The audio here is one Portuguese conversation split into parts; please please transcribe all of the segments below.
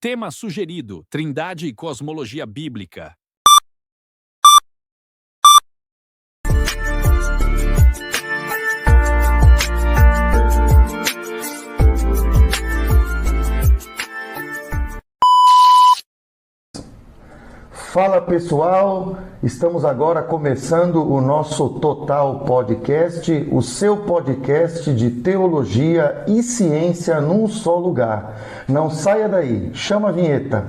Tema sugerido: Trindade e Cosmologia Bíblica. Fala pessoal, estamos agora começando o nosso Total Podcast, o seu podcast de teologia e ciência num só lugar. Não saia daí, chama a vinheta.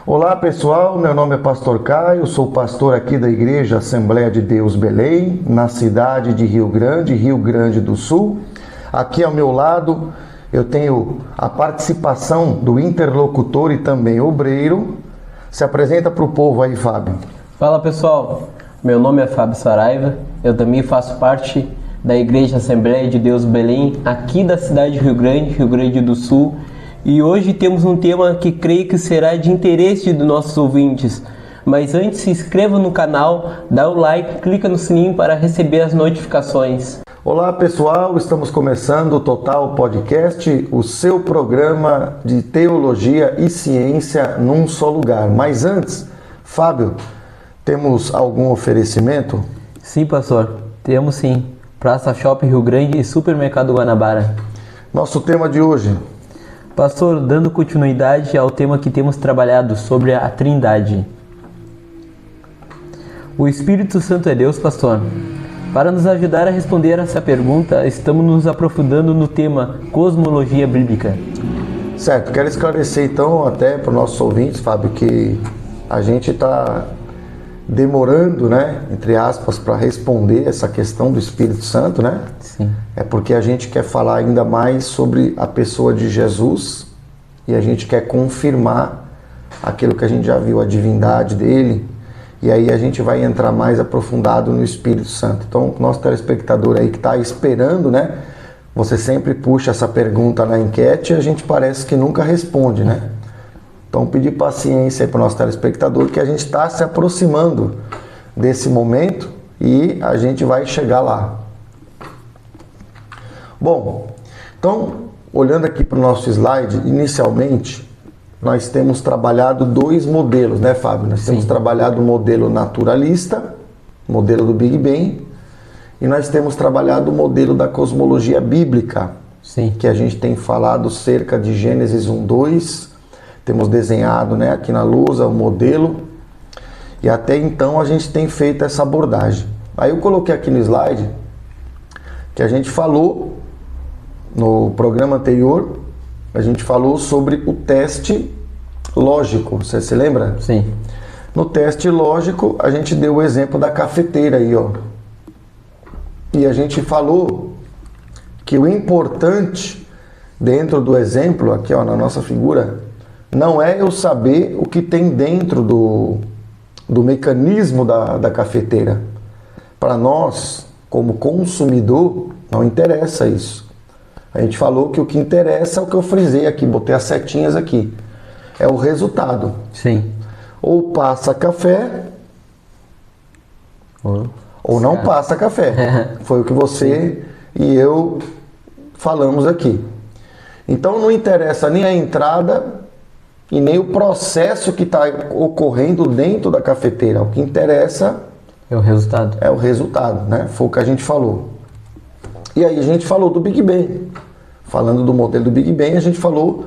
Olá pessoal, meu nome é Pastor Caio, sou pastor aqui da Igreja Assembleia de Deus Belém, na cidade de Rio Grande do Sul. Aqui ao meu lado eu tenho a participação do interlocutor e também obreiro. Se apresenta para o povo aí, Fábio. Fala pessoal, meu nome é Fábio Saraiva, eu também faço parte da Igreja Assembleia de Deus Belém, aqui da cidade de Rio Grande do Sul. E hoje temos um tema que creio que será de interesse dos nossos ouvintes. Mas antes, se inscreva no canal, dá o like, clica no sininho para receber as notificações. Olá pessoal, estamos começando o Total Podcast, o seu programa de teologia e ciência num só lugar. Mas antes, Fábio, temos algum oferecimento? Sim, pastor, temos sim. Praça Shopping Rio Grande e Supermercado Guanabara. Nosso tema de hoje. Pastor, dando continuidade ao tema que temos trabalhado sobre a Trindade. O Espírito Santo é Deus, pastor? Para nos ajudar a responder essa pergunta, estamos nos aprofundando no tema Cosmologia Bíblica. Certo, quero esclarecer então até para os nossos ouvintes, Fábio, que a gente está demorando, né, entre aspas, para responder essa questão do Espírito Santo, né? Sim. É porque a gente quer falar ainda mais sobre a pessoa de Jesus e a gente quer confirmar aquilo que a gente já viu, a divindade dele, e aí a gente vai entrar mais aprofundado no Espírito Santo. Então, nosso telespectador aí que está esperando, né? Você sempre puxa essa pergunta na enquete e a gente parece que nunca responde, né? Então, pedir paciência aí para o nosso telespectador, que a gente está se aproximando desse momento e a gente vai chegar lá. Bom, então, olhando aqui para o nosso slide, inicialmente, nós temos trabalhado dois modelos, né, Fábio? Nós temos trabalhado o modelo naturalista, modelo do Big Bang, e nós temos trabalhado o modelo da cosmologia bíblica, que a gente tem falado cerca de Gênesis 1:2, temos desenhado, né, aqui na lousa o modelo, e até então a gente tem feito essa abordagem. Aí eu coloquei aqui no slide que a gente falou no programa anterior, a gente falou sobre o teste lógico, você se lembra? Sim. No teste lógico, a gente deu o exemplo da cafeteira aí, ó. E a gente falou que o importante dentro do exemplo, aqui ó, na nossa figura, não é eu saber o que tem dentro do mecanismo da cafeteira. Para nós, como consumidor, não interessa isso. A gente falou que o que interessa é o que eu frisei aqui, botei as setinhas aqui. É o resultado. Sim. Ou passa café, ou não passa café. Foi o que você e eu falamos aqui. Então não interessa nem a entrada e nem o processo que está ocorrendo dentro da cafeteira. O que interessa é o resultado. É o resultado, né? Foi o que a gente falou. E aí a gente falou do Big Bang. Falando do modelo do Big Bang, a gente falou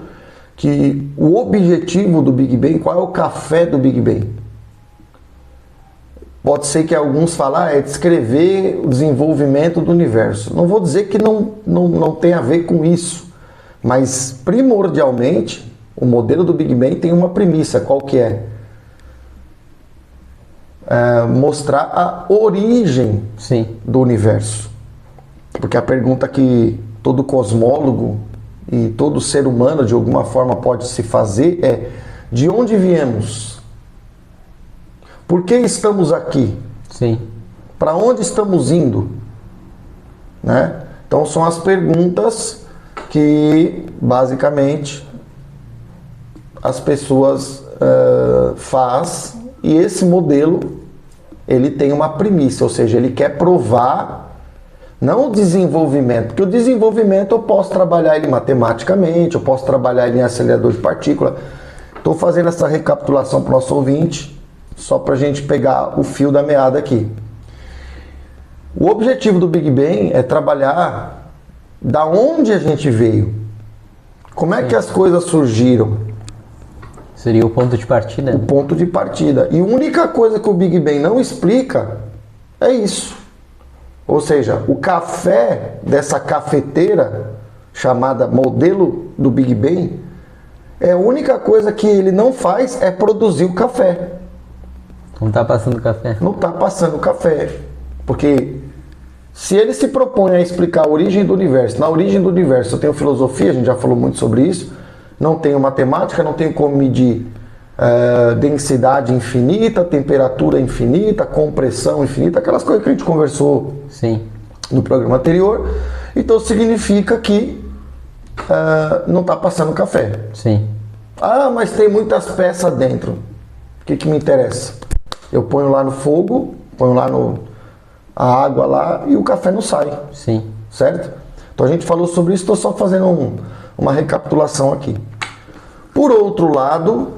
que o objetivo do Big Bang, qual é o café do Big Bang? Pode ser que alguns falem, é descrever o desenvolvimento do universo. Não vou dizer que não tem a ver com isso, mas primordialmente o modelo do Big Bang tem uma premissa, qual que é? Mostrar a origem do universo. Porque a pergunta que todo cosmólogo e todo ser humano de alguma forma pode se fazer é: de onde viemos? Por que estamos aqui? Sim. Para onde estamos indo? Né? Então são as perguntas que basicamente as pessoas faz, e esse modelo ele tem uma primícia, ou seja, ele quer provar não o desenvolvimento, porque o desenvolvimento eu posso trabalhar ele matematicamente, eu posso trabalhar ele em acelerador de partícula. Estou fazendo essa recapitulação para o nosso ouvinte, só para a gente pegar o fio da meada aqui. O objetivo do Big Bang é trabalhar da onde a gente veio. Como é que as coisas surgiram? Seria o ponto de partida? O ponto de partida. E a única coisa que o Big Bang não explica é isso. Ou seja, o café dessa cafeteira, chamada modelo do Big Bang, a única coisa que ele não faz é produzir o café. Não está passando café. Não está passando café. Porque se ele se propõe a explicar a origem do universo, na origem do universo eu tenho filosofia, a gente já falou muito sobre isso, não tenho matemática, não tenho como medir densidade infinita, temperatura infinita, compressão infinita, aquelas coisas que a gente conversou Sim. no programa anterior. Então significa que não está passando café. Sim. Ah, mas tem muitas peças dentro. O que me interessa? Eu ponho lá no fogo, ponho lá a água lá e o café não sai. Sim. Certo? Então a gente falou sobre isso, estou só fazendo uma recapitulação aqui. Por outro lado,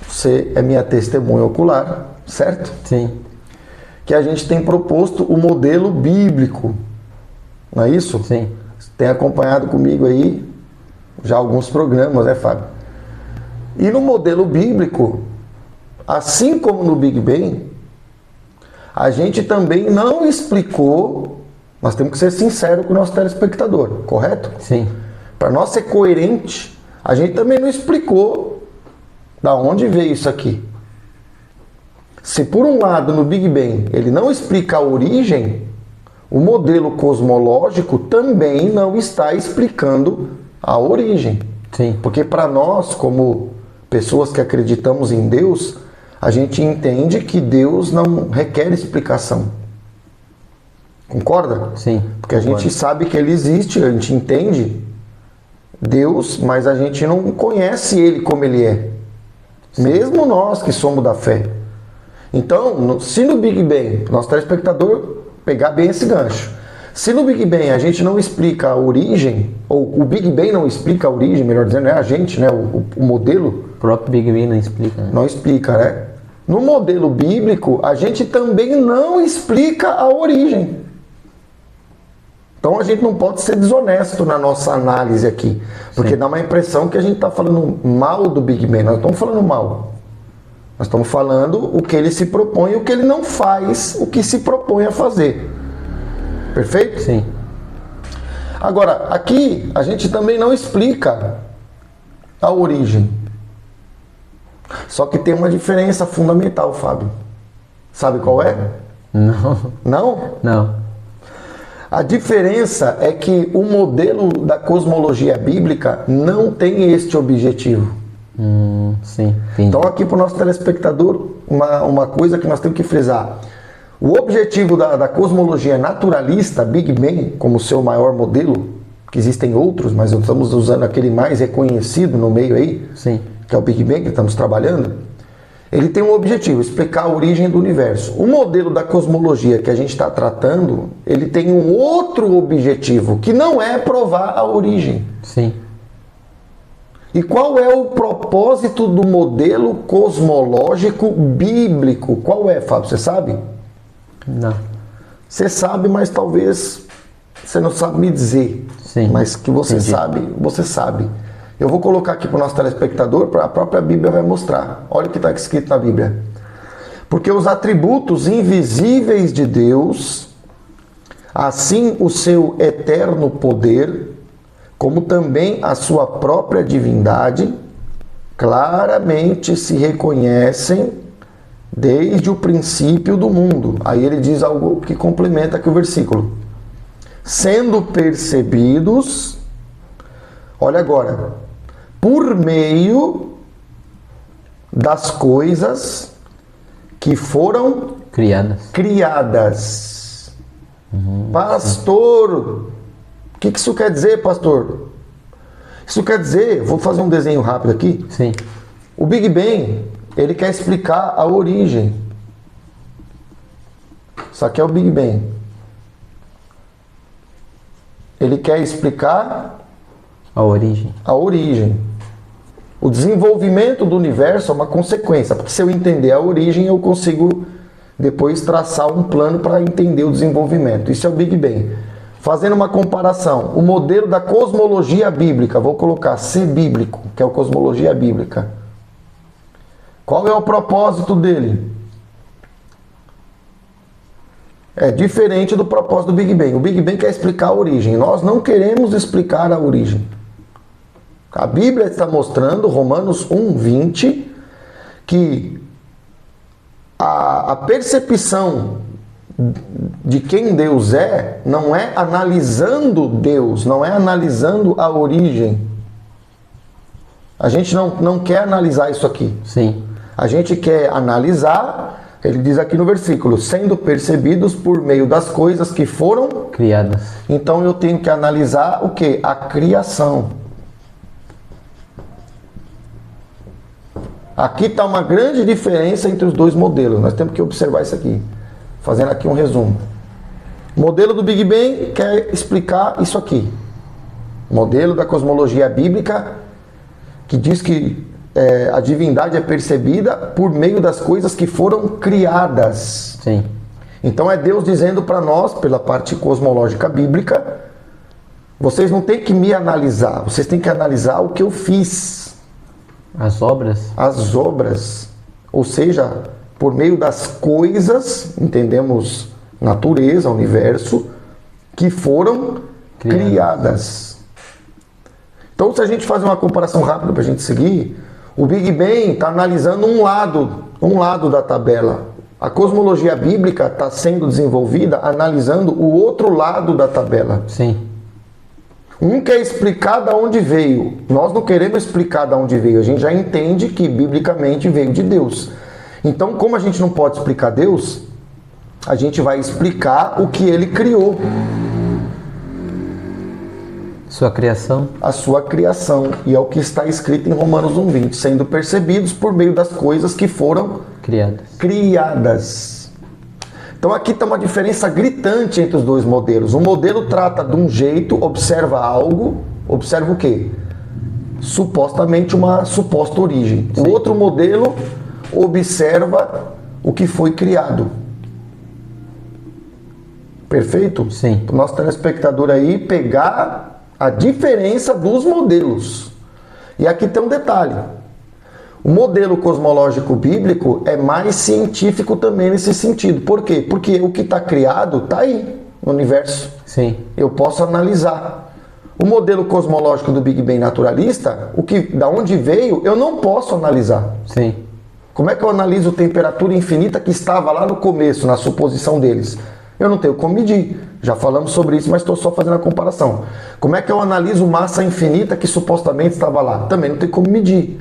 você é minha testemunha ocular, certo? Sim. Que a gente tem proposto o modelo bíblico, não é isso? Sim. Você tem acompanhado comigo aí já alguns programas, né, Fábio? E no modelo bíblico, assim como no Big Bang, a gente também não explicou, nós temos que ser sinceros com o nosso telespectador, correto? Sim. Para nós ser coerente, a gente também não explicou da onde veio isso aqui. Se por um lado no Big Bang ele não explica a origem, o modelo cosmológico também não está explicando a origem. Sim. Porque para nós, como pessoas que acreditamos em Deus, a gente entende que Deus não requer explicação. Concorda? Sim. Porque a gente sabe que ele existe, a gente entende Deus, mas a gente não conhece ele como ele é. Sim. Mesmo nós que somos da fé. Então, se no Big Bang, nosso telespectador pegar bem esse gancho, se no Big Bang a gente não explica a origem, ou o Big Bang não explica a origem, melhor dizendo, é a gente, né, o modelo. O próprio Big Bang não explica. Né? Não explica, né? No modelo bíblico, a gente também não explica a origem. Então a gente não pode ser desonesto na nossa análise aqui, porque Sim. dá uma impressão que a gente está falando mal do Big Bang. Nós não estamos falando mal. Nós estamos falando o que ele se propõe e o que ele não faz, o que se propõe a fazer. Perfeito? Sim. Agora, aqui a gente também não explica a origem. Só que tem uma diferença fundamental, Fábio. Sabe qual é? Não. Não? Não. A diferença é que o modelo da cosmologia bíblica não tem este objetivo. Sim, entendi. Então aqui para o nosso telespectador, uma coisa que nós temos que frisar. O objetivo da cosmologia naturalista, Big Bang, como seu maior modelo, que existem outros, mas estamos usando aquele mais reconhecido no meio aí, Sim. que é o Big Bang que estamos trabalhando, ele tem um objetivo, explicar a origem do universo. O modelo da cosmologia que a gente está tratando, ele tem um outro objetivo, que não é provar a origem. Sim. E qual é o propósito do modelo cosmológico bíblico? Qual é, Fábio? Você sabe? Não. Você sabe, mas talvez você não sabe me dizer. Sim. Mas que você Entendi. sabe, você sabe. Eu vou colocar aqui para o nosso telespectador, a própria Bíblia vai mostrar. Olha o que está escrito na Bíblia. Porque os atributos invisíveis de Deus, assim o seu eterno poder, como também a sua própria divindade, claramente se reconhecem desde o princípio do mundo. Aí ele diz algo que complementa aqui o versículo. Sendo percebidos, olha agora, por meio das coisas que foram criadas. Pastor, o que isso quer dizer, pastor? Isso quer dizer, vou fazer um desenho rápido aqui. Sim. O Big Bang, Ele quer explicar a origem. Isso aqui é o Big Bang. Ele quer explicar a origem. A origem. O desenvolvimento do universo é uma consequência, porque se eu entender a origem, eu consigo depois traçar um plano para entender o desenvolvimento. Isso é o Big Bang. Fazendo uma comparação, o modelo da cosmologia bíblica, vou colocar C bíblico, que é a cosmologia bíblica. Qual é o propósito dele? É diferente do propósito do Big Bang. O Big Bang quer explicar a origem. Nós não queremos explicar a origem. A Bíblia está mostrando, Romanos 1:20, que a percepção de quem Deus é não é analisando Deus, não é analisando a origem. A gente não quer analisar isso aqui. Sim. A gente quer analisar, ele diz aqui no versículo, sendo percebidos por meio das coisas que foram criadas. Então eu tenho que analisar o que? A criação. Aqui está uma grande diferença entre os dois modelos. Nós temos que observar isso aqui. Fazendo aqui um resumo. O modelo do Big Bang quer explicar isso aqui. O modelo da cosmologia bíblica, que diz que a divindade é percebida por meio das coisas que foram criadas. Sim. Então é Deus dizendo para nós, pela parte cosmológica bíblica, vocês não têm que me analisar, vocês têm que analisar o que eu fiz. As obras? As obras, ou seja, por meio das coisas, entendemos natureza, universo, que foram criadas. Então, se a gente fazer uma comparação rápida para a gente seguir, o Big Bang está analisando um lado da tabela. A cosmologia bíblica está sendo desenvolvida analisando o outro lado da tabela. Sim. Um quer explicar de onde veio. Nós não queremos explicar de onde veio. A gente já entende que biblicamente veio de Deus. Então, como a gente não pode explicar Deus, a gente vai explicar o que Ele criou. Sua criação? A sua criação. E é o que está escrito em Romanos 1:20. Sendo percebidos por meio das coisas que foram criadas. Então aqui está uma diferença gritante entre os dois modelos. Um modelo trata de um jeito, observa algo, observa o quê? Supostamente uma suposta origem. Sim. O outro modelo observa o que foi criado. Perfeito? Sim. Para o nosso telespectador aí pegar a diferença dos modelos. E aqui tem um detalhe. O modelo cosmológico bíblico é mais científico também nesse sentido. Por quê? Porque o que está criado está aí no universo. Sim. Eu posso analisar. O modelo cosmológico do Big Bang naturalista, da onde veio, eu não posso analisar. Sim. Como é que eu analiso a temperatura infinita que estava lá no começo, na suposição deles? Eu não tenho como medir. Já falamos sobre isso, mas estou só fazendo a comparação. Como é que eu analiso massa infinita que supostamente estava lá? Também não tem como medir.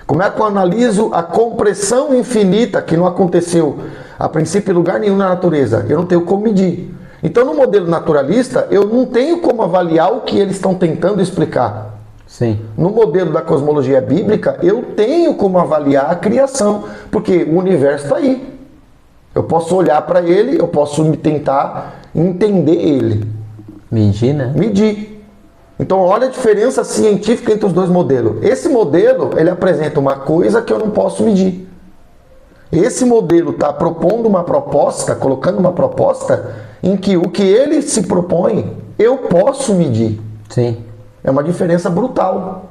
Como é que eu analiso a compressão infinita que não aconteceu a princípio em lugar nenhum na natureza? Eu não tenho como medir. Então, no modelo naturalista, eu não tenho como avaliar o que eles estão tentando explicar. Sim. No modelo da cosmologia bíblica, eu tenho como avaliar a criação, porque o universo está aí. Eu posso olhar para ele, eu posso tentar entender ele. Medir, né? Medir. Então, olha a diferença científica entre os dois modelos. Esse modelo, ele apresenta uma coisa que eu não posso medir. Esse modelo está propondo uma proposta, colocando uma proposta, em que o que ele se propõe, eu posso medir. Sim. É uma diferença brutal.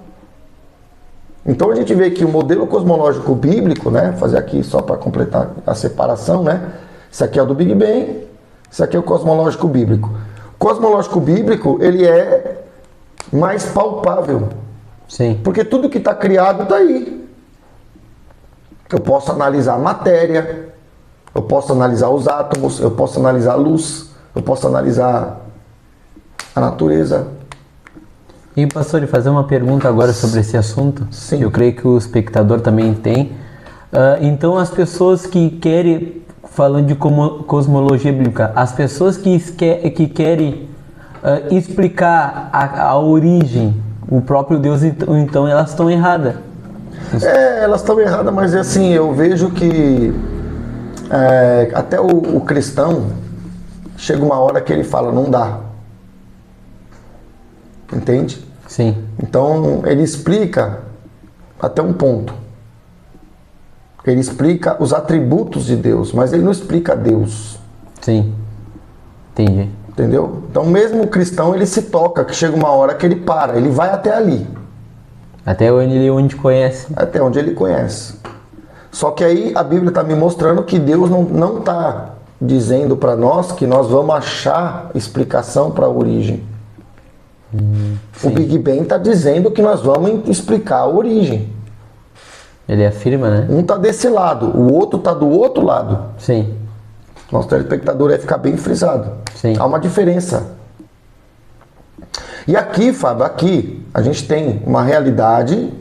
Então, a gente vê que o modelo cosmológico bíblico, né, fazer aqui só para completar a separação, né? Isso aqui é o do Big Bang, isso aqui é o cosmológico bíblico. O cosmológico bíblico, ele é mais palpável. Sim. Porque tudo que está criado está aí. Eu posso analisar a matéria, eu posso analisar os átomos, eu posso analisar a luz, eu posso analisar a natureza. E, pastor, fazer uma pergunta agora sobre esse assunto. Sim. Que eu creio que o espectador também tem. Então, as pessoas que querem, falando de cosmologia bíblica, as pessoas que querem explicar a origem, o próprio Deus, então elas estão erradas. Elas estão erradas, mas assim, eu vejo que até o cristão chega uma hora que ele fala, não dá. Entende? Sim. Então ele explica até um ponto. Ele explica os atributos de Deus, mas ele não explica Deus. Sim. Entendi. Entendeu? Então mesmo o cristão ele se toca, que chega uma hora que ele para, ele vai até ali. Até onde conhece. Até onde ele conhece. Só que aí a Bíblia está me mostrando que Deus não está dizendo para nós que nós vamos achar explicação para a origem. O Big Bang está dizendo que nós vamos explicar a origem. Ele afirma, né? Um está desse lado, o outro está do outro lado. Sim. Nosso telespectador vai ficar bem frisado. Sim. Há uma diferença. E aqui, Fábio, aqui a gente tem uma realidade.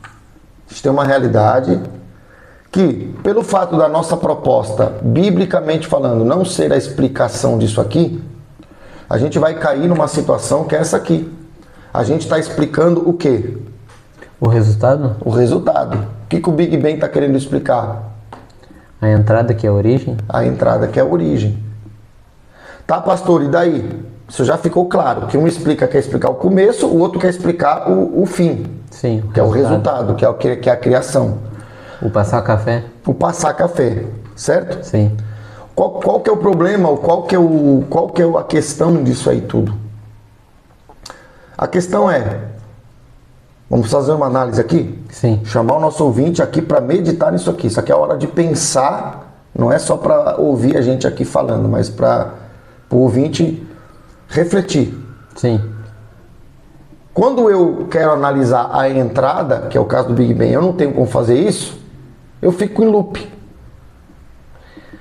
A gente tem uma realidade que, pelo fato da nossa proposta, biblicamente falando, não ser a explicação disso aqui, a gente vai cair numa situação que é essa aqui. A gente está explicando o quê? O resultado? O resultado. O que o Big Bang está querendo explicar? A entrada que é a origem? A entrada que é a origem. Tá, pastor, e daí? Isso já ficou claro. Que um quer explicar o começo, o outro quer explicar o fim. Sim. Que é o resultado, que é a criação. O passar café? O passar café, certo? Sim. Qual que é o problema, qual que é a questão disso aí tudo? A questão é, vamos fazer uma análise aqui? Sim. Chamar o nosso ouvinte aqui para meditar nisso aqui. Isso aqui é a hora de pensar, não é só para ouvir a gente aqui falando, mas para o ouvinte refletir. Sim. Quando eu quero analisar a entrada, que é o caso do Big Bang, eu não tenho como fazer isso, eu fico em loop.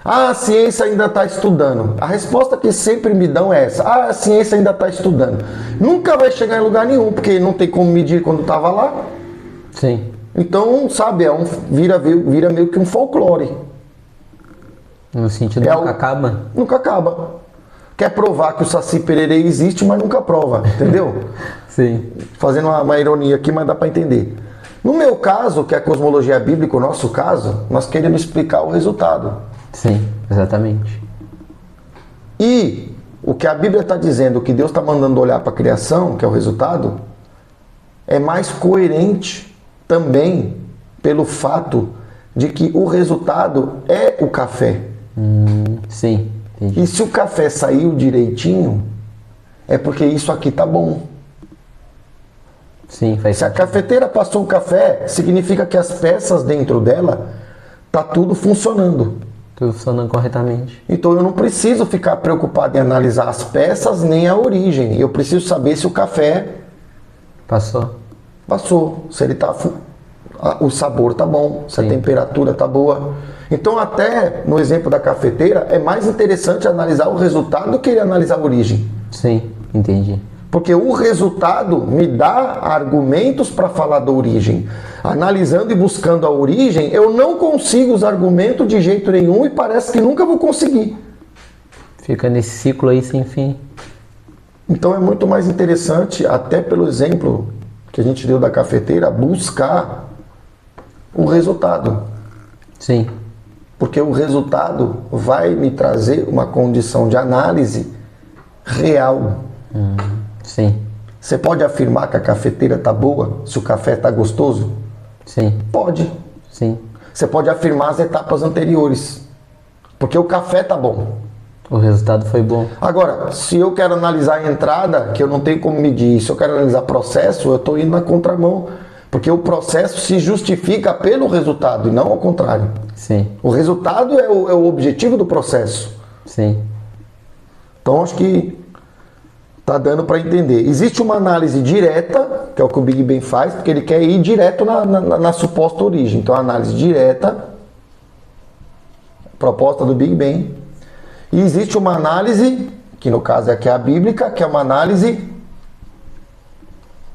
Ah, a ciência ainda está estudando. A resposta que sempre me dão é essa. Ah, a ciência ainda está estudando. Nunca vai chegar em lugar nenhum, porque não tem como medir quando estava lá. Sim. Então, sabe, vira meio que um folclore. No sentido nunca acaba? Nunca acaba. Quer provar que o Saci Pererê existe, mas nunca prova, entendeu? Sim. Fazendo uma ironia aqui, mas dá para entender. No meu caso, que é a cosmologia bíblica, o nosso caso, nós queremos explicar o resultado. Sim, exatamente. E o que a Bíblia está dizendo, o que Deus está mandando olhar para a criação, que é o resultado, é mais coerente também pelo fato de que o resultado é o café. Sim, entendi. E se o café saiu direitinho, é porque isso aqui tá bom. Sim, faz Se a sentido. cafeteira passou o café, significa que as peças dentro dela tá tudo funcionando. Tudo funcionando corretamente. Então eu não preciso ficar preocupado em analisar as peças nem a origem. Eu preciso saber se o café Passou? passou, se ele tá o sabor tá bom, se a Sim. temperatura tá boa. Então até no exemplo da cafeteira é mais interessante analisar o resultado do que analisar a origem. Sim, entendi. Porque o resultado me dá argumentos para falar da origem. Analisando e buscando a origem, eu não consigo os argumentos de jeito nenhum e parece que nunca vou conseguir. Fica nesse ciclo aí sem fim. Então é muito mais interessante, até pelo exemplo que a gente deu da cafeteira, buscar o resultado. Sim. Porque o resultado vai me trazer uma condição de análise real. Sim. Você pode afirmar que a cafeteira está boa se o café está gostoso? Sim. Pode. Sim. Você pode afirmar as etapas anteriores. Porque o café está bom. O resultado foi bom. Agora, se eu quero analisar a entrada, que eu não tenho como medir, se eu quero analisar processo, eu estou indo na contramão. Porque o processo se justifica pelo resultado e não ao contrário. Sim. O resultado é o objetivo do processo. Sim. Então, acho que tá dando para entender. Existe uma análise direta, que é o que o Big Bang faz, porque ele quer ir direto na suposta origem. Então, a análise direta, proposta do Big Bang. E existe uma análise, que no caso aqui é a bíblica, que é uma análise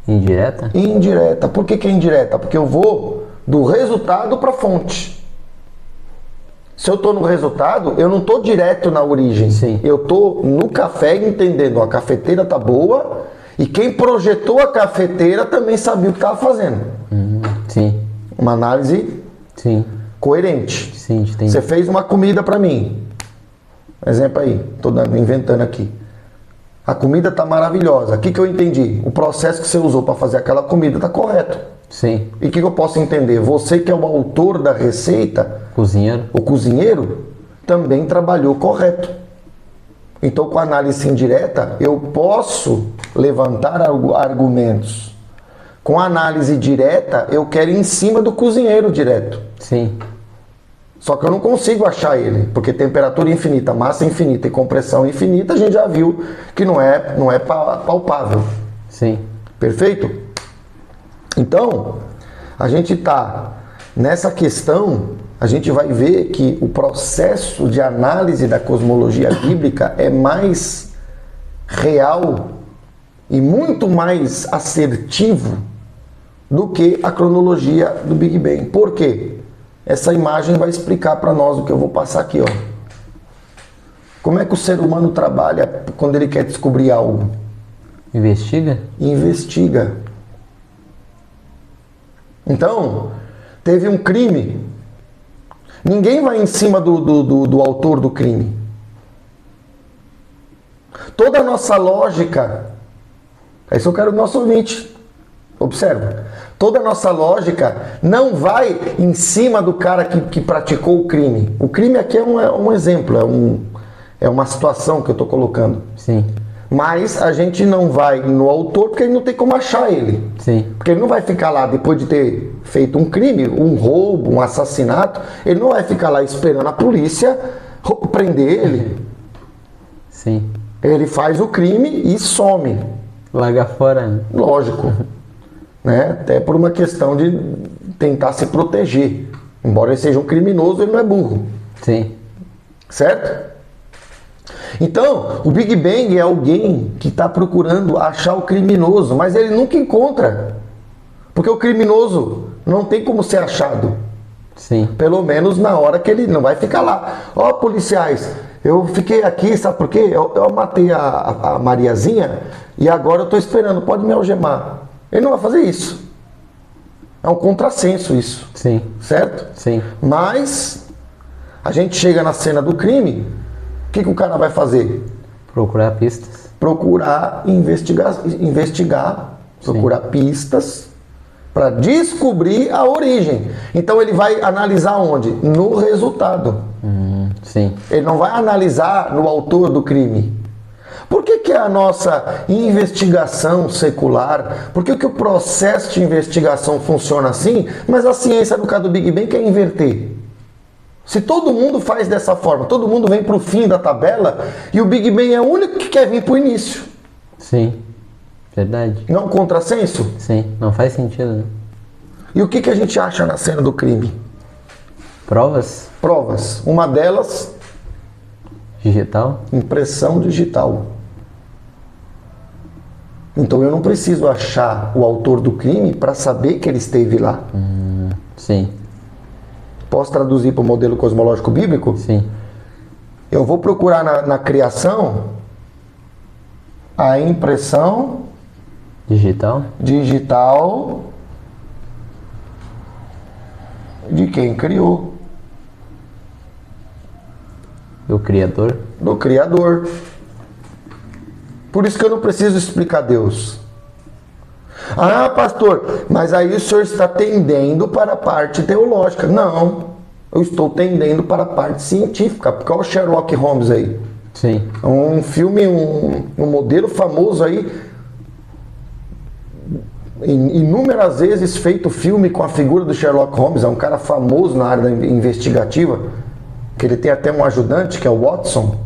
Indireta? indireta. Por que é indireta? Porque eu vou do resultado para a fonte. Se eu estou no resultado, eu não estou direto na origem. Sim. Eu estou no café entendendo, a cafeteira tá boa e quem projetou a cafeteira também sabia o que estava fazendo. Sim. Uma análise Sim. coerente. Sim, entendi. Você fez uma comida para mim. Exemplo aí, estou inventando aqui. A comida está maravilhosa. O que eu entendi? O processo que você usou para fazer aquela comida está correto. Sim. E o que eu posso entender? Você que é o autor da receita, Cozinheiro. o cozinheiro, também trabalhou correto. Então, com a análise indireta, eu posso levantar argumentos. Com a análise direta, eu quero ir em cima do cozinheiro direto. Sim. Só que eu não consigo achar ele, porque temperatura infinita, massa infinita e compressão infinita, a gente já viu que não é palpável. Sim. Perfeito? Então, a gente está nessa questão, a gente vai ver que o processo de análise da cosmologia bíblica é mais real e muito mais assertivo do que a cronologia do Big Bang. Por quê? Essa imagem vai explicar para nós o que eu vou passar aqui, ó. Como é que o ser humano trabalha quando ele quer descobrir algo? Investiga? Investiga. Então, teve um crime. Ninguém vai em cima do autor do crime. Toda a nossa lógica, é isso que eu quero do nosso ouvinte. Observa. Toda a nossa lógica não vai em cima do cara que praticou o crime. O crime aqui é um exemplo, é uma situação que eu estou colocando. Sim. Mas a gente não vai no autor porque ele não tem como achar ele. Sim. Porque ele não vai ficar lá depois de ter feito um crime, um roubo, um assassinato, ele não vai ficar lá esperando a polícia prender ele. Sim. Ele faz o crime e some. Larga fora. Né? Lógico. Né? Até por uma questão de tentar se proteger. Embora ele seja um criminoso, ele não é burro. Sim. Certo? Então, o Big Bang é alguém que está procurando achar o criminoso, mas ele nunca encontra. Porque o criminoso não tem como ser achado. Sim. Pelo menos na hora que ele não vai ficar lá. Ó, policiais, eu fiquei aqui, sabe por quê? Eu matei a Mariazinha e agora eu estou esperando, pode me algemar. Ele não vai fazer isso. É um contrassenso isso. Sim. Certo? Sim. Mas a gente chega na cena do crime, o que o cara vai fazer? Procurar pistas. Procurar investigar, procurar pistas para descobrir a origem. Então ele vai analisar onde? No resultado. Sim. Ele não vai analisar no autor do crime. Por que a nossa investigação secular, por que o processo de investigação funciona assim, mas a ciência, no caso do Big Bang, quer inverter? Se todo mundo faz dessa forma, todo mundo vem para o fim da tabela e o Big Bang é o único que quer vir para o início. Sim. Verdade. Não é um contrassenso? Sim. Não faz sentido, né? E o que a gente acha na cena do crime? Provas? Provas. Uma delas, Digital? impressão digital. Então eu não preciso achar o autor do crime para saber que ele esteve lá. Sim. Posso traduzir para o modelo cosmológico bíblico? Sim. Eu vou procurar na criação a impressão Digital? digital de quem criou, Do Criador? do Criador. Por isso que eu não preciso explicar Deus. Ah, pastor, mas aí o senhor está tendendo para a parte teológica. Não, eu estou tendendo para a parte científica. Porque olha o Sherlock Holmes aí. Sim. Um filme, um modelo famoso aí, inúmeras vezes feito filme com a figura do Sherlock Holmes. É um cara famoso na área investigativa, que ele tem até um ajudante, que é o Watson,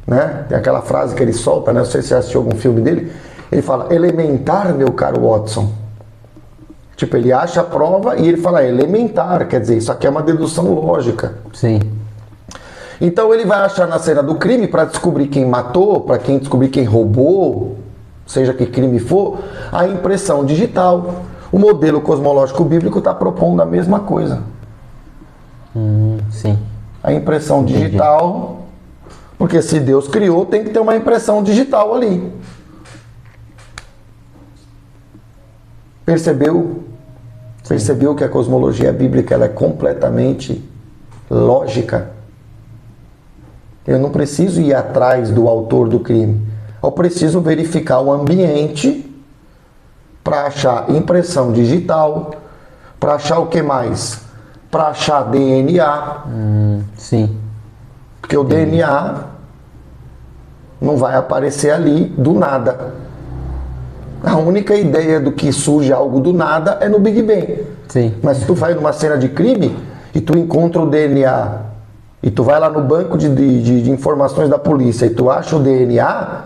né? Tem aquela frase que ele solta, né? Não sei se você assistiu algum filme dele. Ele fala, elementar, meu caro Watson. Tipo, ele acha a prova e ele fala, elementar, quer dizer, isso aqui é uma dedução lógica. Sim. Então ele vai achar na cena do crime para descobrir quem matou, para quem descobrir quem roubou, seja que crime for, a impressão digital. O modelo cosmológico bíblico está propondo a mesma coisa. Sim. A impressão digital, porque se Deus criou, tem que ter uma impressão digital ali. Percebeu Percebeu que a cosmologia bíblica ela é completamente lógica? Eu não preciso ir atrás do autor do crime. Eu preciso verificar o ambiente para achar impressão digital, para achar o que mais? Para achar DNA. Sim. Porque o DNA não vai aparecer ali do nada. A única ideia do que surge algo do nada é no Big Bang. Sim. Mas se tu vai numa cena de crime e tu encontra o DNA e tu vai lá no banco de informações da polícia e tu acha o DNA,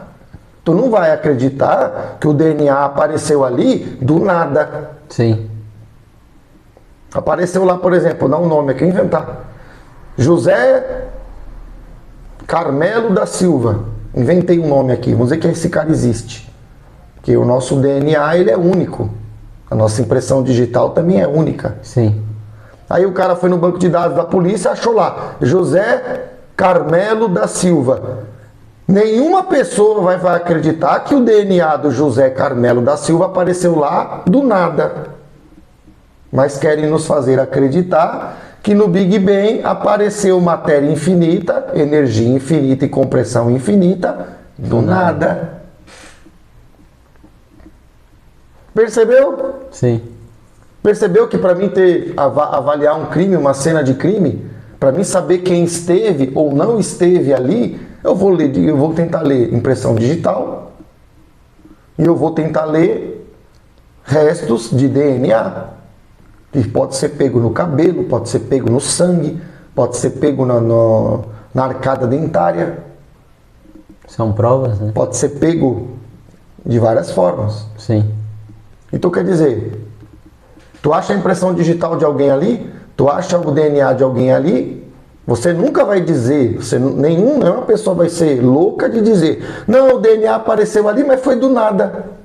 tu não vai acreditar que o DNA apareceu ali do nada. Sim. Apareceu lá, por exemplo, dá um nome aqui, inventar. José Carmelo da Silva. Inventei um nome aqui, vamos dizer que esse cara existe. Porque o nosso DNA ele é único. A nossa impressão digital também é única. Sim. Aí o cara foi no banco de dados da polícia e achou lá, José Carmelo da Silva. Nenhuma pessoa vai acreditar que o DNA do José Carmelo da Silva apareceu lá do nada. Mas querem nos fazer acreditar que no Big Bang apareceu matéria infinita, energia infinita e compressão infinita do nada. Percebeu? Sim. Percebeu que para mim avaliar um crime, uma cena de crime, para mim saber quem esteve ou não esteve ali, eu vou tentar ler impressão digital e eu vou tentar ler restos de DNA. Que pode ser pego no cabelo, pode ser pego no sangue, pode ser pego na arcada dentária. São provas, né? Pode ser pego de várias formas. Sim. Então quer dizer, tu acha a impressão digital de alguém ali, tu acha o DNA de alguém ali, você nunca vai dizer, nenhuma pessoa vai ser louca de dizer, não, o DNA apareceu ali, mas foi do nada.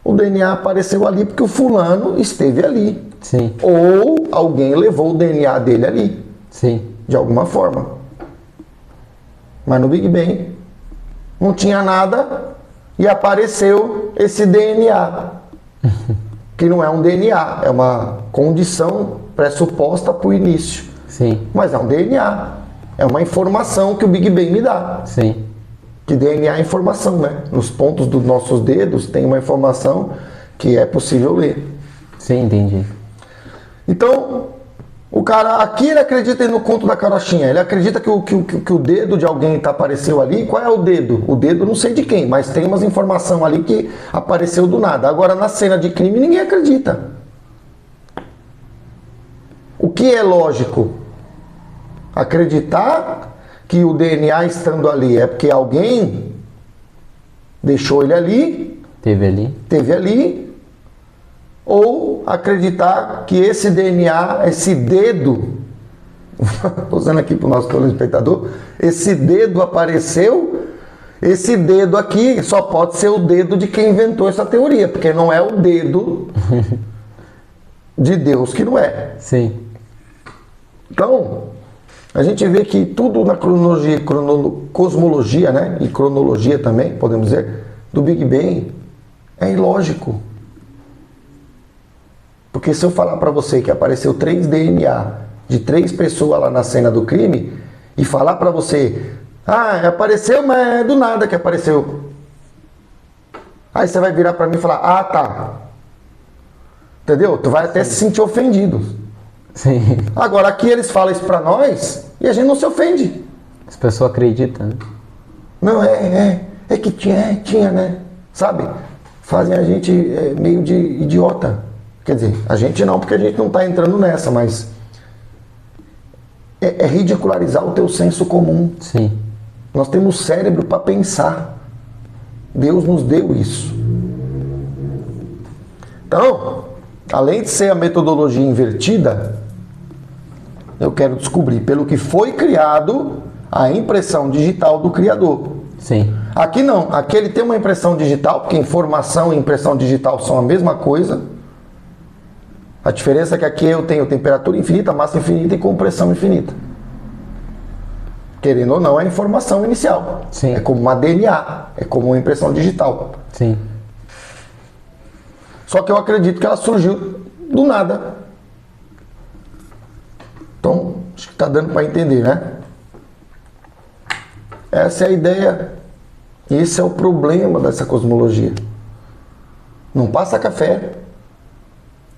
O DNA apareceu ali porque o fulano esteve ali. Sim. Ou alguém levou o DNA dele ali. Sim. De alguma forma. Mas no Big Bang não tinha nada e apareceu esse DNA. Que não é um DNA, é uma condição pressuposta para o início. Sim. Mas é um DNA. É uma informação que o Big Bang me dá. Sim. Que DNA é informação, né? Nos pontos dos nossos dedos tem uma informação que é possível ler. Sim, entendi. Então, o cara aqui ele acredita no conto da carochinha. Ele acredita que o dedo de alguém apareceu ali. Qual é o dedo? O dedo não sei de quem, mas tem umas informações ali que apareceu do nada. Agora, na cena de crime, ninguém acredita. O que é lógico? Acreditar que o DNA estando ali é porque alguém deixou ele ali, teve ali, ou acreditar que esse DNA, esse dedo, estou usando aqui para o nosso telespectador, esse dedo apareceu, esse dedo aqui só pode ser o dedo de quem inventou essa teoria, porque não é o dedo de Deus que não é. Sim. Então, a gente vê que tudo na cosmologia, né, e cronologia também, podemos dizer, do Big Bang é ilógico. Porque se eu falar para você que apareceu 3 DNA de 3 pessoas lá na cena do crime e falar para você, apareceu, mas é do nada que apareceu. Aí você vai virar para mim e falar, tá. Entendeu? Tu vai até se sentir ofendido. Sim. Agora aqui eles falam isso pra nós e a gente não se ofende. As pessoas acreditam, né? Não, é que tinha, né? Sabe? Fazem a gente meio de idiota. Quer dizer, a gente não, porque a gente não tá entrando nessa, mas é ridicularizar o teu senso comum. Sim. Nós temos cérebro para pensar. Deus nos deu isso. Então, além de ser a metodologia invertida, eu quero descobrir pelo que foi criado a impressão digital do Criador. Sim. Aqui não, aqui ele tem uma impressão digital, porque informação e impressão digital são a mesma coisa. A diferença é que aqui eu tenho temperatura infinita, massa infinita e compressão infinita. Querendo ou não, é a informação inicial. Sim. É como uma DNA, é como uma impressão digital. Sim. Só que eu acredito que ela surgiu do nada. Então, acho que está dando para entender, né? Essa é a ideia. Esse é o problema dessa cosmologia. Não passa café.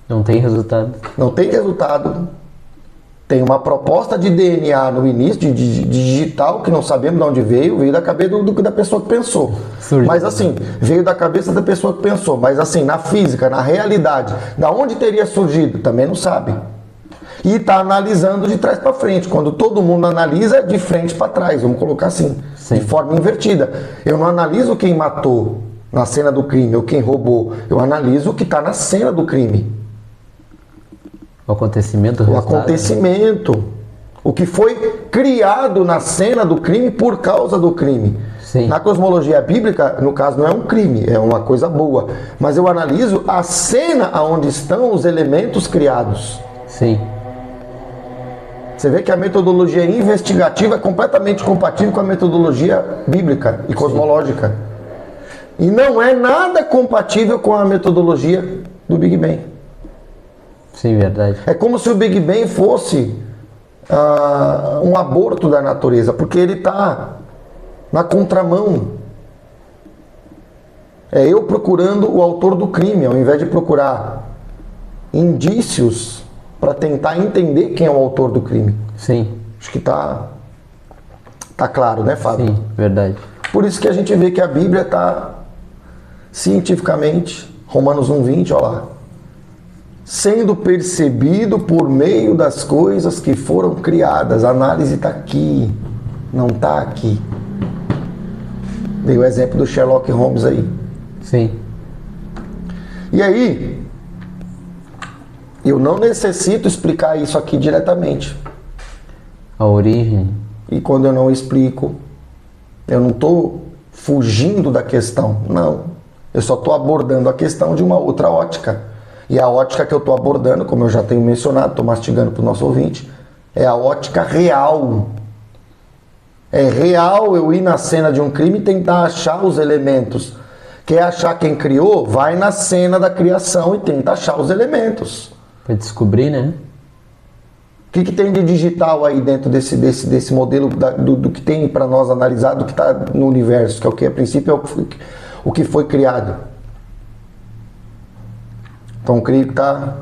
Não tem resultado. Não tem resultado. Tem uma proposta de DNA no início, de digital, que não sabemos de onde veio da cabeça da pessoa que pensou. Surgiu. Mas assim, veio da cabeça da pessoa que pensou. Mas assim, na física, na realidade, da onde teria surgido, também não sabe. E está analisando de trás para frente. Quando todo mundo analisa, de frente para trás, vamos colocar assim, Sim. de forma invertida. Eu não analiso quem matou na cena do crime ou quem roubou. Eu analiso o que está na cena do crime. O acontecimento, O acontecimento. O que foi criado na cena do crime por causa do crime. Sim. Na cosmologia bíblica, no caso, não é um crime, é uma coisa boa. Mas eu analiso a cena onde estão os elementos criados. Sim. Você vê que a metodologia investigativa é completamente compatível com a metodologia bíblica e cosmológica. E não é nada compatível com a metodologia do Big Bang. Sim, verdade. É como se o Big Bang fosse um aborto da natureza, porque ele está na contramão. É eu procurando o autor do crime, ao invés de procurar indícios para tentar entender quem é o autor do crime. Sim. Acho que tá claro, né, Fábio? Sim, verdade. Por isso que a gente vê que a Bíblia está cientificamente, Romanos 1:20, olha lá, sendo percebido por meio das coisas que foram criadas. A análise está aqui, não está aqui. Dei o exemplo do Sherlock Holmes aí. Sim. E aí, eu não necessito explicar isso aqui diretamente. A origem. E quando eu não explico, eu não estou fugindo da questão, não. Eu só estou abordando a questão de uma outra ótica. E a ótica que eu estou abordando, como eu já tenho mencionado, estou mastigando para o nosso ouvinte, é a ótica real. É real eu ir na cena de um crime e tentar achar os elementos. Quer achar quem criou? Vai na cena da criação e tenta achar os elementos. Para descobrir, né? O que tem de digital aí dentro desse modelo do que tem para nós analisar, do que está no universo, que é o que a princípio é o que foi criado. Então creio que tá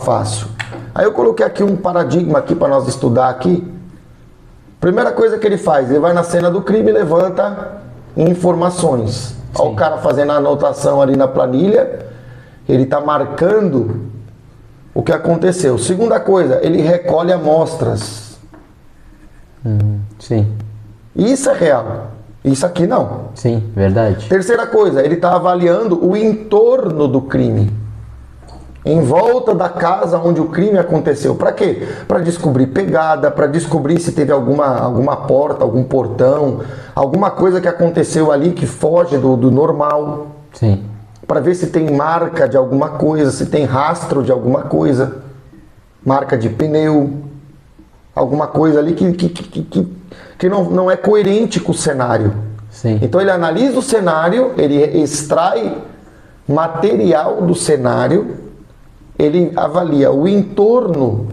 fácil. Aí eu coloquei aqui um paradigma aqui para nós estudar aqui. Primeira coisa que ele faz, ele vai na cena do crime e levanta informações. Olha o cara fazendo a anotação ali na planilha, ele está marcando o que aconteceu. Segunda coisa, ele recolhe amostras. Sim. Isso é real. Isso aqui não. Sim, verdade. Terceira coisa, ele está avaliando o entorno do crime. Em volta da casa onde o crime aconteceu. Para quê? Para descobrir pegada, para descobrir se teve alguma porta, algum portão, alguma coisa que aconteceu ali que foge do normal. Sim. Para ver se tem marca de alguma coisa, se tem rastro de alguma coisa, marca de pneu, alguma coisa ali que não é coerente com o cenário. Sim. Então ele analisa o cenário, ele extrai material do cenário, ele avalia o entorno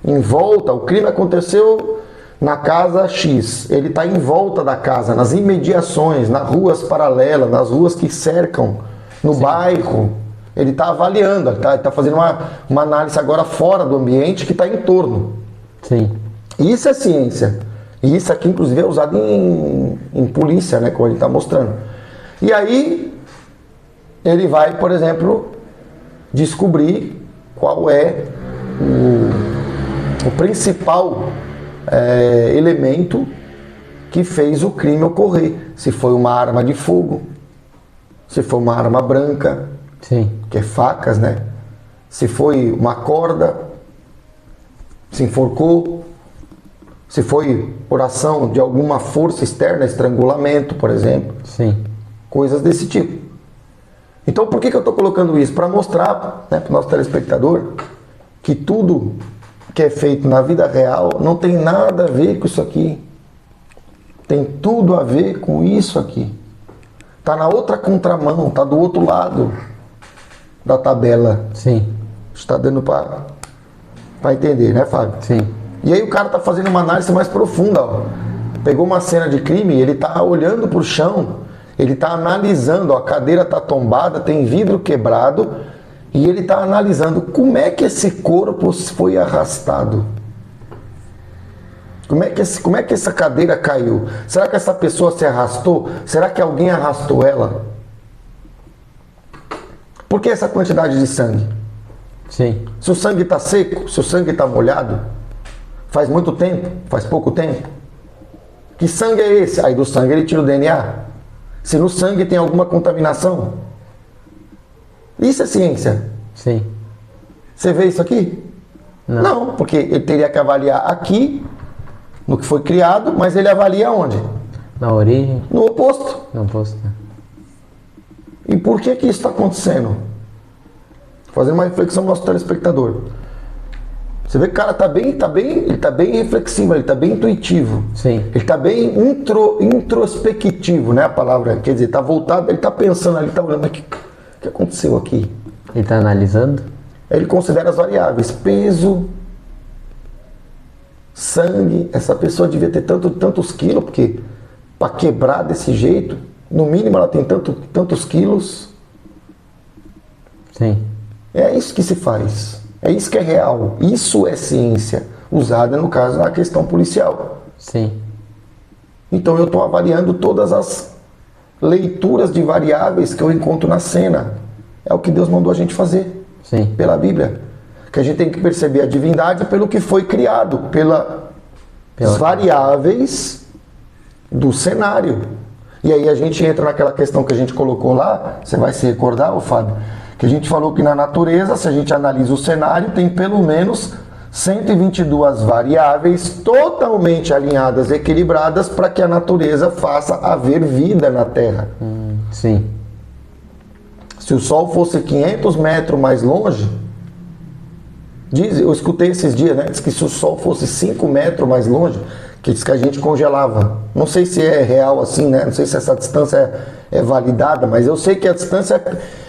em volta. O crime aconteceu na casa X, ele está em volta da casa, nas imediações, nas ruas paralelas, nas ruas que cercam, no bairro. Ele está avaliando, ele está fazendo uma análise agora fora do ambiente que está em torno. Sim. Isso é ciência. E isso aqui, inclusive, é usado em polícia, né, como ele está mostrando. E aí, ele vai, por exemplo, descobrir qual é o principal elemento que fez o crime ocorrer. Se foi uma arma de fogo, se foi uma arma branca, Sim. que é facas, né? Se foi uma corda, se enforcou, se foi por ação de alguma força externa, estrangulamento, por exemplo. Sim. Coisas desse tipo. Então, por que eu estou colocando isso? Para mostrar, né, para o nosso telespectador que tudo que é feito na vida real não tem nada a ver com isso aqui. Tem tudo a ver com isso aqui. Está na outra contramão, está do outro lado. da tabela. Sim, Está dando para entender, né, Fábio? sim, E aí o cara tá fazendo uma análise mais profunda, ó. Pegou uma cena de crime, ele tá olhando pro chão, ele tá analisando, ó, a cadeira tá tombada, tem vidro quebrado, e ele tá analisando como é que esse corpo foi arrastado. Como é que essa cadeira caiu? Será que essa pessoa se arrastou? Será que alguém arrastou ela? Por que essa quantidade de sangue? sim, Se o sangue está seco, se o sangue está molhado, faz muito tempo, faz pouco tempo. Que sangue é esse? Aí do sangue ele tira o DNA. Se no sangue tem alguma contaminação. Isso é ciência. sim. Você vê isso aqui? Não, porque ele teria que avaliar aqui, no que foi criado, mas ele avalia onde? Na origem, No oposto. não posso. E por que isso está acontecendo? Fazendo uma reflexão no nosso telespectador. Você vê que o cara ele tá bem reflexivo, ele tá bem intuitivo. Sim, Ele tá bem introspectivo, né? A palavra, quer dizer, tá voltado, ele tá pensando ali, tá olhando, mas o que aconteceu aqui? ele tá analisando? Ele considera as variáveis, peso, sangue. Essa pessoa devia ter tantos quilos, porque para quebrar desse jeito, no mínimo ela tem tantos quilos. Sim, É isso que se faz. É isso que é real. Isso é ciência, usada, no caso, na questão policial. sim, Então eu estou avaliando todas as leituras de variáveis que eu encontro na cena. É o que Deus mandou a gente fazer, sim, pela Bíblia. Que a gente tem que perceber a divindade pelo que foi criado, pelas variáveis do cenário. E aí a gente entra naquela questão que a gente colocou lá, você vai se recordar, ô Fábio, que a gente falou que na natureza, se a gente analisa o cenário, tem pelo menos 122 variáveis totalmente alinhadas, equilibradas, para que a natureza faça haver vida na Terra. sim, Se o Sol fosse 500 metros mais longe, eu escutei esses dias, né? Diz que se o Sol fosse 5 metros mais longe, que diz que a gente congelava. Não sei se é real assim, né? Não sei se essa distância é validada, mas eu sei que a distância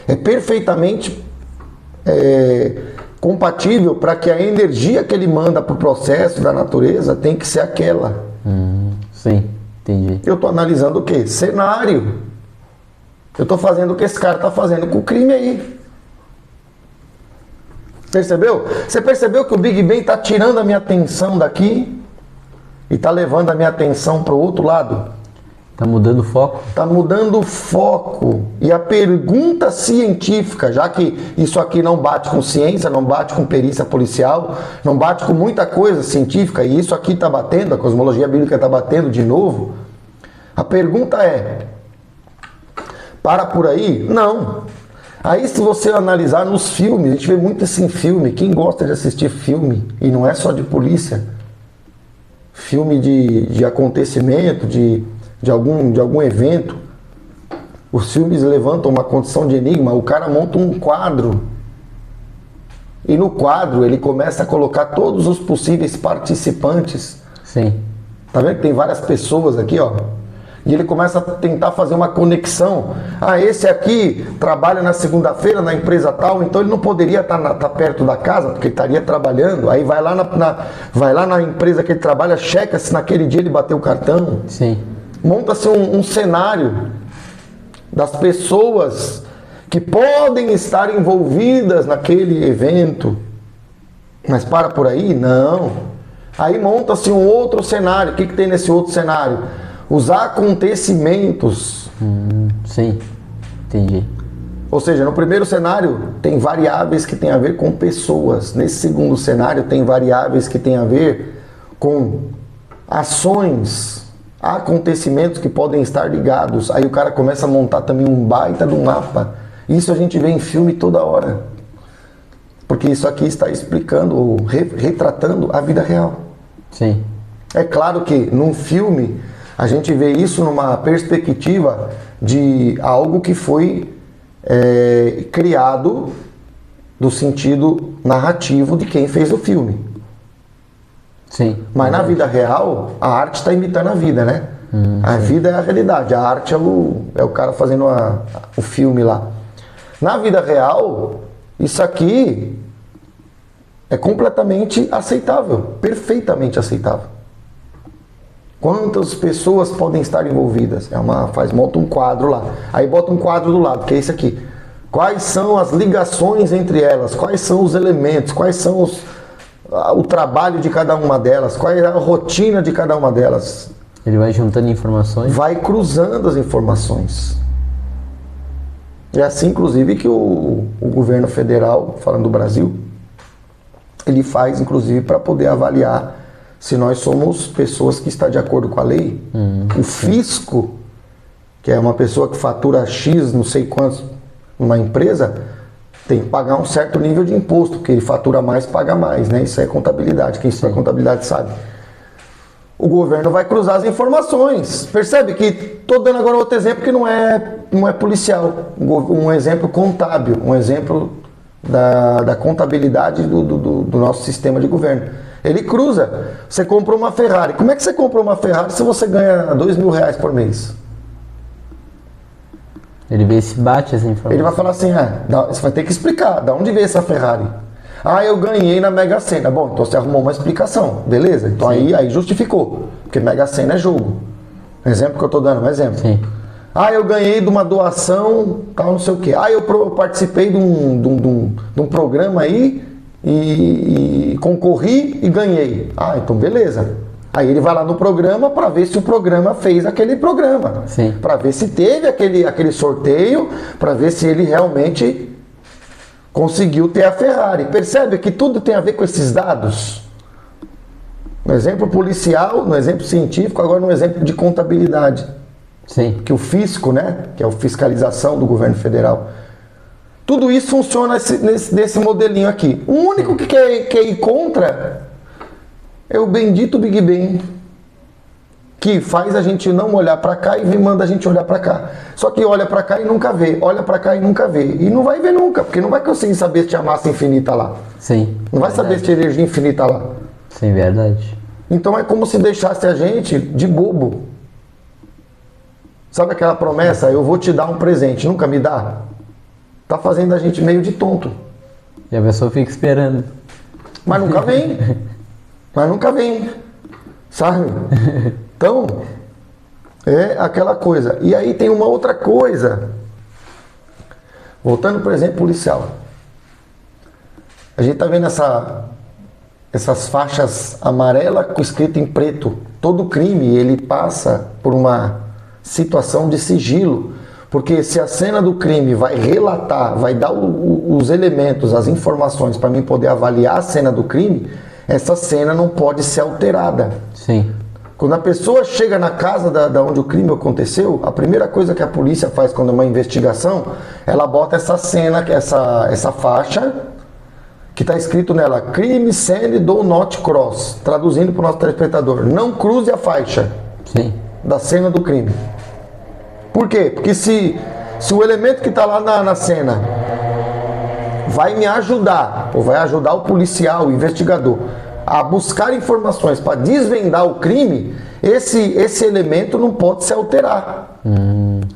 é perfeitamente compatível para que a energia que ele manda para o processo da natureza tem que ser aquela. sim, entendi. Eu estou analisando o quê? Cenário. Eu estou fazendo o que esse cara está fazendo com o crime aí. Percebeu? Você percebeu que o Big Bang está tirando a minha atenção daqui e está levando a minha atenção para o outro lado? Tá mudando o foco? Está mudando o foco. E a pergunta científica, já que isso aqui não bate com ciência, não bate com perícia policial, não bate com muita coisa científica, e isso aqui está batendo, a cosmologia bíblica está batendo de novo, a pergunta é: para por aí? Não. Aí se você analisar nos filmes, a gente vê muito assim filme, quem gosta de assistir filme, e não é só de polícia, filme de acontecimento, de algum evento, os filmes levantam uma condição de enigma, o cara monta um quadro, e no quadro ele começa a colocar todos os possíveis participantes. Sim, Tá vendo que tem várias pessoas aqui, ó? E ele começa a tentar fazer uma conexão. Ah, esse aqui trabalha na segunda-feira na empresa tal, então ele não poderia estar perto da casa, porque ele estaria trabalhando. Aí vai lá na empresa que ele trabalha, checa se naquele dia ele bateu o cartão. sim, Monta-se um cenário das pessoas que podem estar envolvidas naquele evento. Mas para por aí? Não. Aí monta-se um outro cenário. O que tem nesse outro cenário? Os acontecimentos. sim, entendi. Ou seja, no primeiro cenário tem variáveis que têm a ver com pessoas. Nesse segundo cenário tem variáveis que têm a ver com ações, acontecimentos que podem estar ligados. Aí o cara começa a montar também um baita de um mapa. Isso a gente vê em filme toda hora. Porque isso aqui está explicando ou retratando a vida real. Sim, É claro que num filme a gente vê isso numa perspectiva de algo que foi criado do sentido narrativo de quem fez o filme. sim. Mas na vida real, a arte está imitando a vida, né? A vida é a realidade, a arte é o cara fazendo o filme lá. Na vida real, Isso aqui é completamente aceitável, perfeitamente aceitável. Quantas pessoas podem estar envolvidas? Monta um quadro lá. Aí bota um quadro do lado, que é esse aqui. Quais são as ligações entre elas? Quais são os elementos? Quais são o trabalho de cada uma delas? Qual é a rotina de cada uma delas? Ele vai juntando informações? Vai cruzando as informações. É assim, inclusive, que o governo federal, falando do Brasil, ele faz, inclusive, para poder avaliar se nós somos pessoas que estão de acordo com a lei. O fisco, que é uma pessoa que fatura X, não sei quantos, numa empresa, tem que pagar um certo nível de imposto, porque ele fatura mais, paga mais, né? Isso é contabilidade, quem estuda contabilidade sabe. O governo vai cruzar as informações. Percebe que estou dando agora outro exemplo que não é policial, um exemplo contábil, um exemplo da contabilidade do nosso sistema de governo. Ele cruza. Você comprou uma Ferrari. Como é que você comprou uma Ferrari se você ganha R$2.000 por mês? Ele vê se bate essa informação. Ele vai falar assim, você vai ter que explicar, da onde veio essa Ferrari? Eu ganhei na Mega Sena. Bom, então você arrumou uma explicação, beleza? Então aí justificou, porque Mega Sena é jogo. Exemplo que eu estou dando, um exemplo. Sim. Eu ganhei de uma doação, tal, não sei o quê. Eu participei de um programa aí e concorri e ganhei. Então beleza. Aí ele vai lá no programa para ver se o programa fez aquele programa. Sim. Para ver se teve aquele sorteio, para ver se ele realmente conseguiu ter a Ferrari. Percebe que tudo tem a ver com esses dados? No exemplo policial, no exemplo científico, agora no exemplo de contabilidade. Sim. Que o fisco, né, que é a fiscalização do governo federal. Tudo isso funciona nesse modelinho aqui. O único que quer ir contra é o bendito Big Bang, que faz a gente não olhar para cá e manda a gente olhar para cá. Só que olha para cá e nunca vê, olha para cá e nunca vê. E não vai ver nunca, porque não vai conseguir saber se tinha massa infinita lá. Sim. Não vai saber se tinha energia infinita lá. Sim, verdade. Então é como se deixasse a gente de bobo. Sabe aquela promessa, eu vou te dar um presente, nunca me dá? Tá fazendo a gente meio de tonto. E a pessoa fica esperando. Mas nunca vem. Mas nunca vem. Sabe? Então, é aquela coisa. E aí tem uma outra coisa. Voltando, por exemplo, policial. A gente tá vendo essas faixas amarelas com escrito em preto. Todo crime, ele passa por uma situação de sigilo. Porque se a cena do crime vai relatar, vai dar os elementos, as informações para mim poder avaliar a cena do crime, essa cena não pode ser alterada. Sim. Quando a pessoa chega na casa da onde o crime aconteceu, a primeira coisa que a polícia faz quando é uma investigação, ela bota essa cena, essa faixa, que está escrito nela, crime scene do not cross, traduzindo para o nosso telespectador, não cruze a faixa. Sim. Da cena do crime. Por quê? Porque se o elemento que está lá na cena vai me ajudar, ou vai ajudar o policial, o investigador, a buscar informações para desvendar o crime, esse elemento não pode se alterar.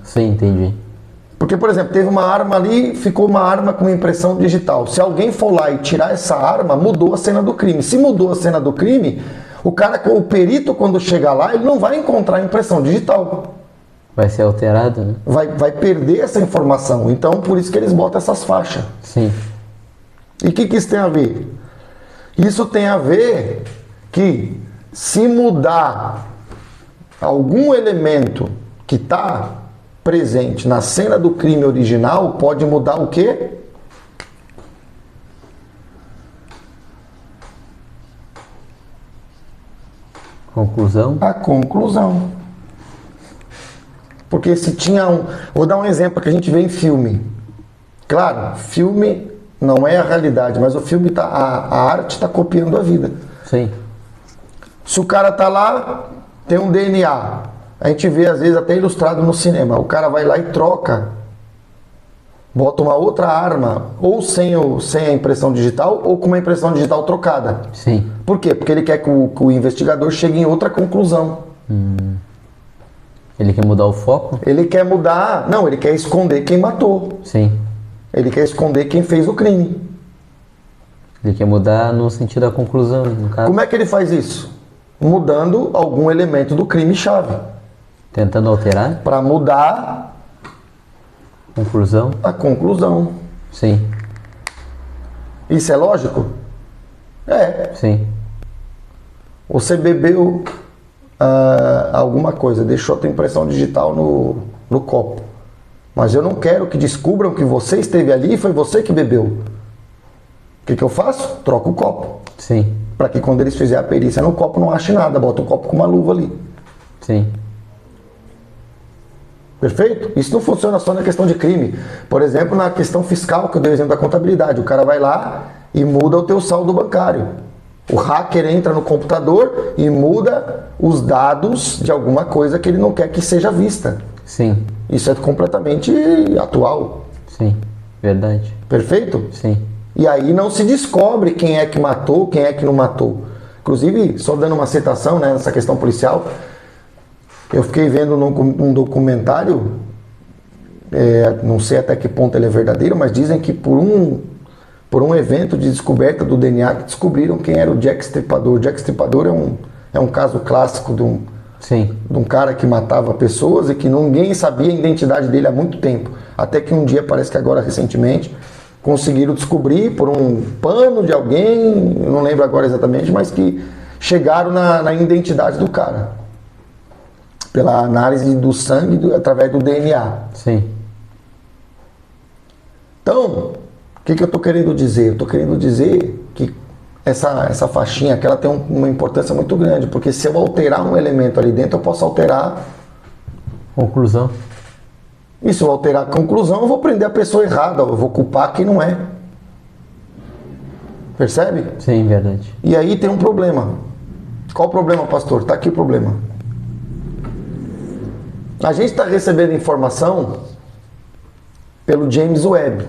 Sim, entendi. Porque, por exemplo, teve uma arma ali, ficou uma arma com impressão digital. Se alguém for lá e tirar essa arma, mudou a cena do crime. Se mudou a cena do crime, o perito, quando chegar lá, ele não vai encontrar a impressão digital. Vai ser alterado, né? Vai perder essa informação. Então, por isso que eles botam essas faixas. Sim. E o que isso tem a ver? Isso tem a ver que se mudar algum elemento que está presente na cena do crime original, pode mudar o quê? Conclusão? A conclusão. Porque se tinha Vou dar um exemplo que a gente vê em filme. Claro, filme não é a realidade, mas o filme a arte está copiando a vida. Sim. Se o cara tá lá, tem um DNA. A gente vê às vezes até ilustrado no cinema. O cara vai lá e troca. Bota uma outra arma, ou sem a impressão digital, ou com uma impressão digital trocada. Sim. Por quê? Porque ele quer que o investigador chegue em outra conclusão. Ele quer mudar o foco? Ele quer mudar... Não, ele quer esconder quem matou. Sim. Ele quer esconder quem fez o crime. Ele quer mudar no sentido da conclusão, no caso. Como é que ele faz isso? Mudando algum elemento do crime-chave. Tentando alterar Para mudar conclusão. a conclusão. Sim, Isso é lógico? É. sim, Você bebeu alguma coisa, deixou a tua impressão digital no copo. Mas eu não quero que descubram que você esteve ali e foi você que bebeu. O que eu faço? Troco o copo. sim, Para que quando eles fizerem a perícia no copo não ache nada. Bota o copo com uma luva ali. sim, Perfeito? Isso não funciona só na questão de crime. Por exemplo, na questão fiscal, que eu dei o exemplo da contabilidade. O cara vai lá e muda o teu saldo bancário. O hacker entra no computador e muda os dados de alguma coisa que ele não quer que seja vista. sim, Isso é completamente atual. sim, verdade. Perfeito? Sim, E aí não se descobre quem é que matou, quem é que não matou. Inclusive, só dando uma citação, né, nessa questão policial, eu fiquei vendo num documentário, não sei até que ponto ele é verdadeiro, mas dizem que por um evento de descoberta do DNA, que descobriram quem era o Jack Stripador. O Jack Stripador é um caso clássico sim, de um cara que matava pessoas e que ninguém sabia a identidade dele há muito tempo. Até que um dia, parece que agora recentemente, conseguiram descobrir por um pano de alguém, eu não lembro agora exatamente, mas que chegaram na identidade do cara. Pela análise do sangue através do DNA. sim, Então, o que eu estou querendo dizer? Eu estou querendo dizer que essa faixinha aqui, ela tem uma importância muito grande, porque se eu alterar um elemento ali dentro, eu posso alterar. conclusão. E se eu alterar a conclusão, eu vou prender a pessoa errada, eu vou culpar quem não é. Percebe? Sim, verdade. E aí tem um problema. Qual o problema, pastor? Está aqui o problema. A gente está recebendo informação pelo James Webb.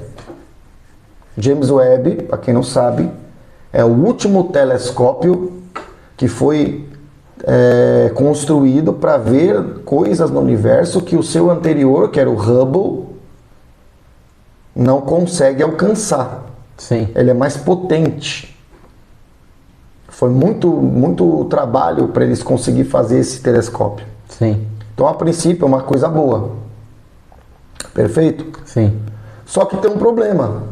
James Webb, para quem não sabe, é o último telescópio que foi construído para ver coisas no universo que o seu anterior, que era o Hubble, não consegue alcançar. Sim, Ele é mais potente. Foi muito trabalho para eles conseguir fazer esse telescópio. sim, Então, a princípio, é uma coisa boa. Perfeito? sim, Só que tem um problema.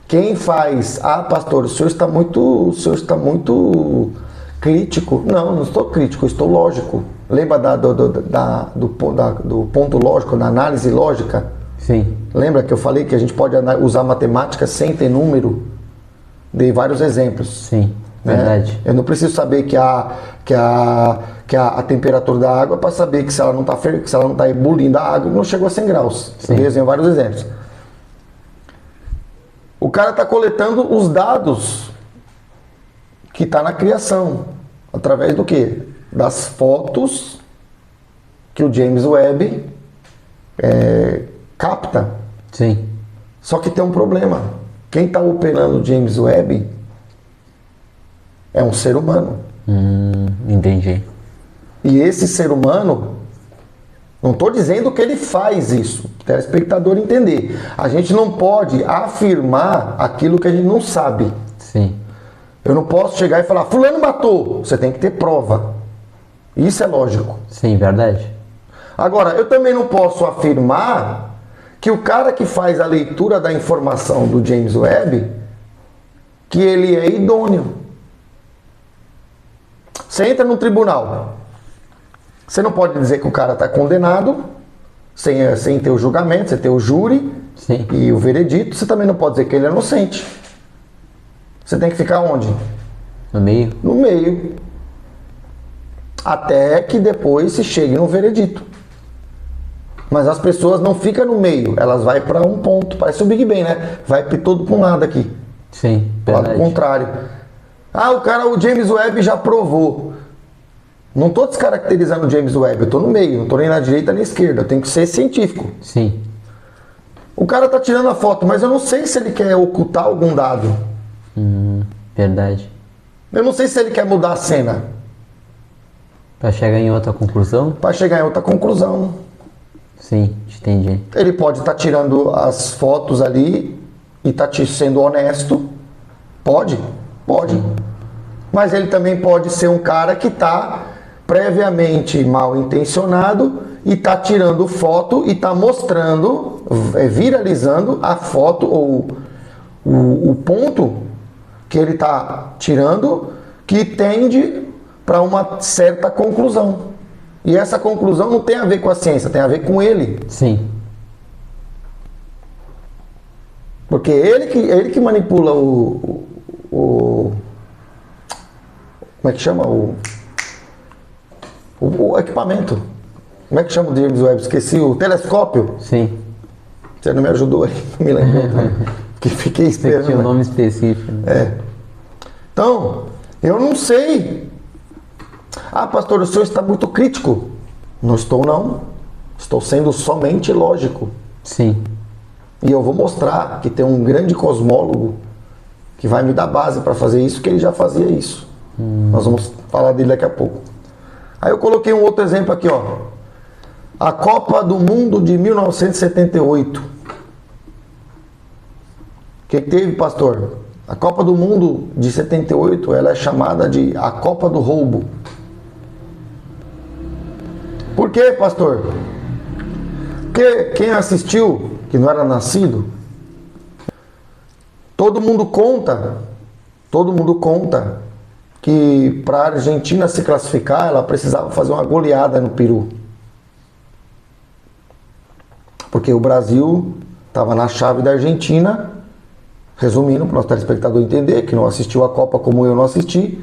Quem faz... Ah, pastor, o senhor está muito crítico. Não estou crítico, eu estou lógico. Lembra do ponto lógico, da análise lógica? sim, Lembra que eu falei que a gente pode usar matemática sem ter número? Dei vários exemplos. sim, verdade. Eu não preciso saber que a temperatura da água para saber que se ela não está ebulindo a água, não chegou a 100 graus. Sim. Eu desenho vários exemplos. O cara está coletando os dados que está na criação. Através do quê? Das fotos que o James Webb capta. Sim, Só que tem um problema. Quem está operando o James Webb é um ser humano. entendi. E esse ser humano, não estou dizendo que ele faz isso, o telespectador entender. A gente não pode afirmar aquilo que a gente não sabe. Sim, Eu não posso chegar e falar, fulano matou. Você tem que ter prova. Isso é lógico. sim, verdade. Agora, eu também não posso afirmar que o cara que faz a leitura da informação do James Webb, que ele é idôneo. Você entra num tribunal, você não pode dizer que o cara está condenado, sem ter o julgamento, sem ter o júri Sim, e o veredito. Você também não pode dizer que ele é inocente. Você tem que ficar onde? no meio. No meio. Até que depois se chegue no veredito. Mas as pessoas não ficam no meio, elas vão para um ponto. Parece o Big Bang, né? Vai todo para um lado aqui. Sim, Pro lado verdade. contrário. Ah, o James Webb já provou. Não estou descaracterizando o James Webb, eu estou no meio, não estou nem na direita nem na esquerda, eu tenho que ser científico. Sim, O cara está tirando a foto, mas eu não sei se ele quer ocultar algum dado. verdade. Eu não sei se ele quer mudar a cena Para chegar em outra conclusão? para chegar em outra conclusão. Sim, entendi. Ele pode estar tirando as fotos ali e tá sendo honesto. Pode. Mas ele também pode ser um cara que está previamente mal intencionado e está tirando foto e está mostrando, viralizando a foto ou o ponto que ele está tirando que tende para uma certa conclusão. E essa conclusão não tem a ver com a ciência, tem a ver com ele. Sim. Porque ele que manipula como é que chama? O equipamento. Como é que chama o James Webb? Esqueci, o telescópio. Sim. Você não me ajudou aí, não me lembrou. Que fiquei esperando. Você tinha um nome específico. Então, eu não sei. Ah, pastor, o senhor está muito crítico. Não estou, não. Estou sendo somente lógico. Sim. E eu vou mostrar que tem um grande cosmólogo que vai me dar base para fazer isso, que ele já fazia isso. Nós vamos falar dele daqui a pouco. Aí eu coloquei um outro exemplo aqui, ó. A Copa do Mundo de 1978. O que teve, pastor? A Copa do Mundo de 78, ela é chamada de a Copa do Roubo. Por quê, pastor? Porque quem assistiu, que não era nascido, todo mundo conta que para a Argentina se classificar, ela precisava fazer uma goleada no Peru. Porque o Brasil estava na chave da Argentina, resumindo, para o nosso telespectador entender, que não assistiu a Copa como eu não assisti.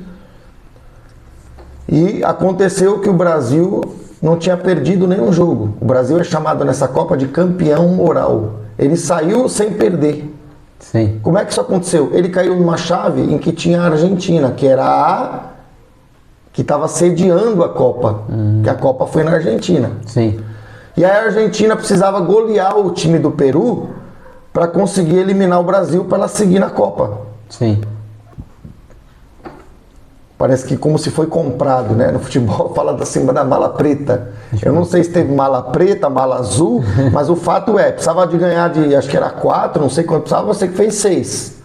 E aconteceu que o Brasil não tinha perdido nenhum jogo. O Brasil é chamado nessa Copa de campeão moral. Ele saiu sem perder. Sim. Como é que isso aconteceu? Ele caiu numa chave em que tinha a Argentina, que era a que estava sediando a Copa. Que a Copa foi na Argentina. Sim. E a Argentina precisava golear o time do Peru para conseguir eliminar o Brasil para ela seguir na Copa. Sim. Parece que como se foi comprado, né? No futebol fala assim da mala preta. Eu não sei se teve mala preta, mala azul, mas o fato é, precisava de ganhar de, acho que era 4, não sei quanto precisava, você que fez 6.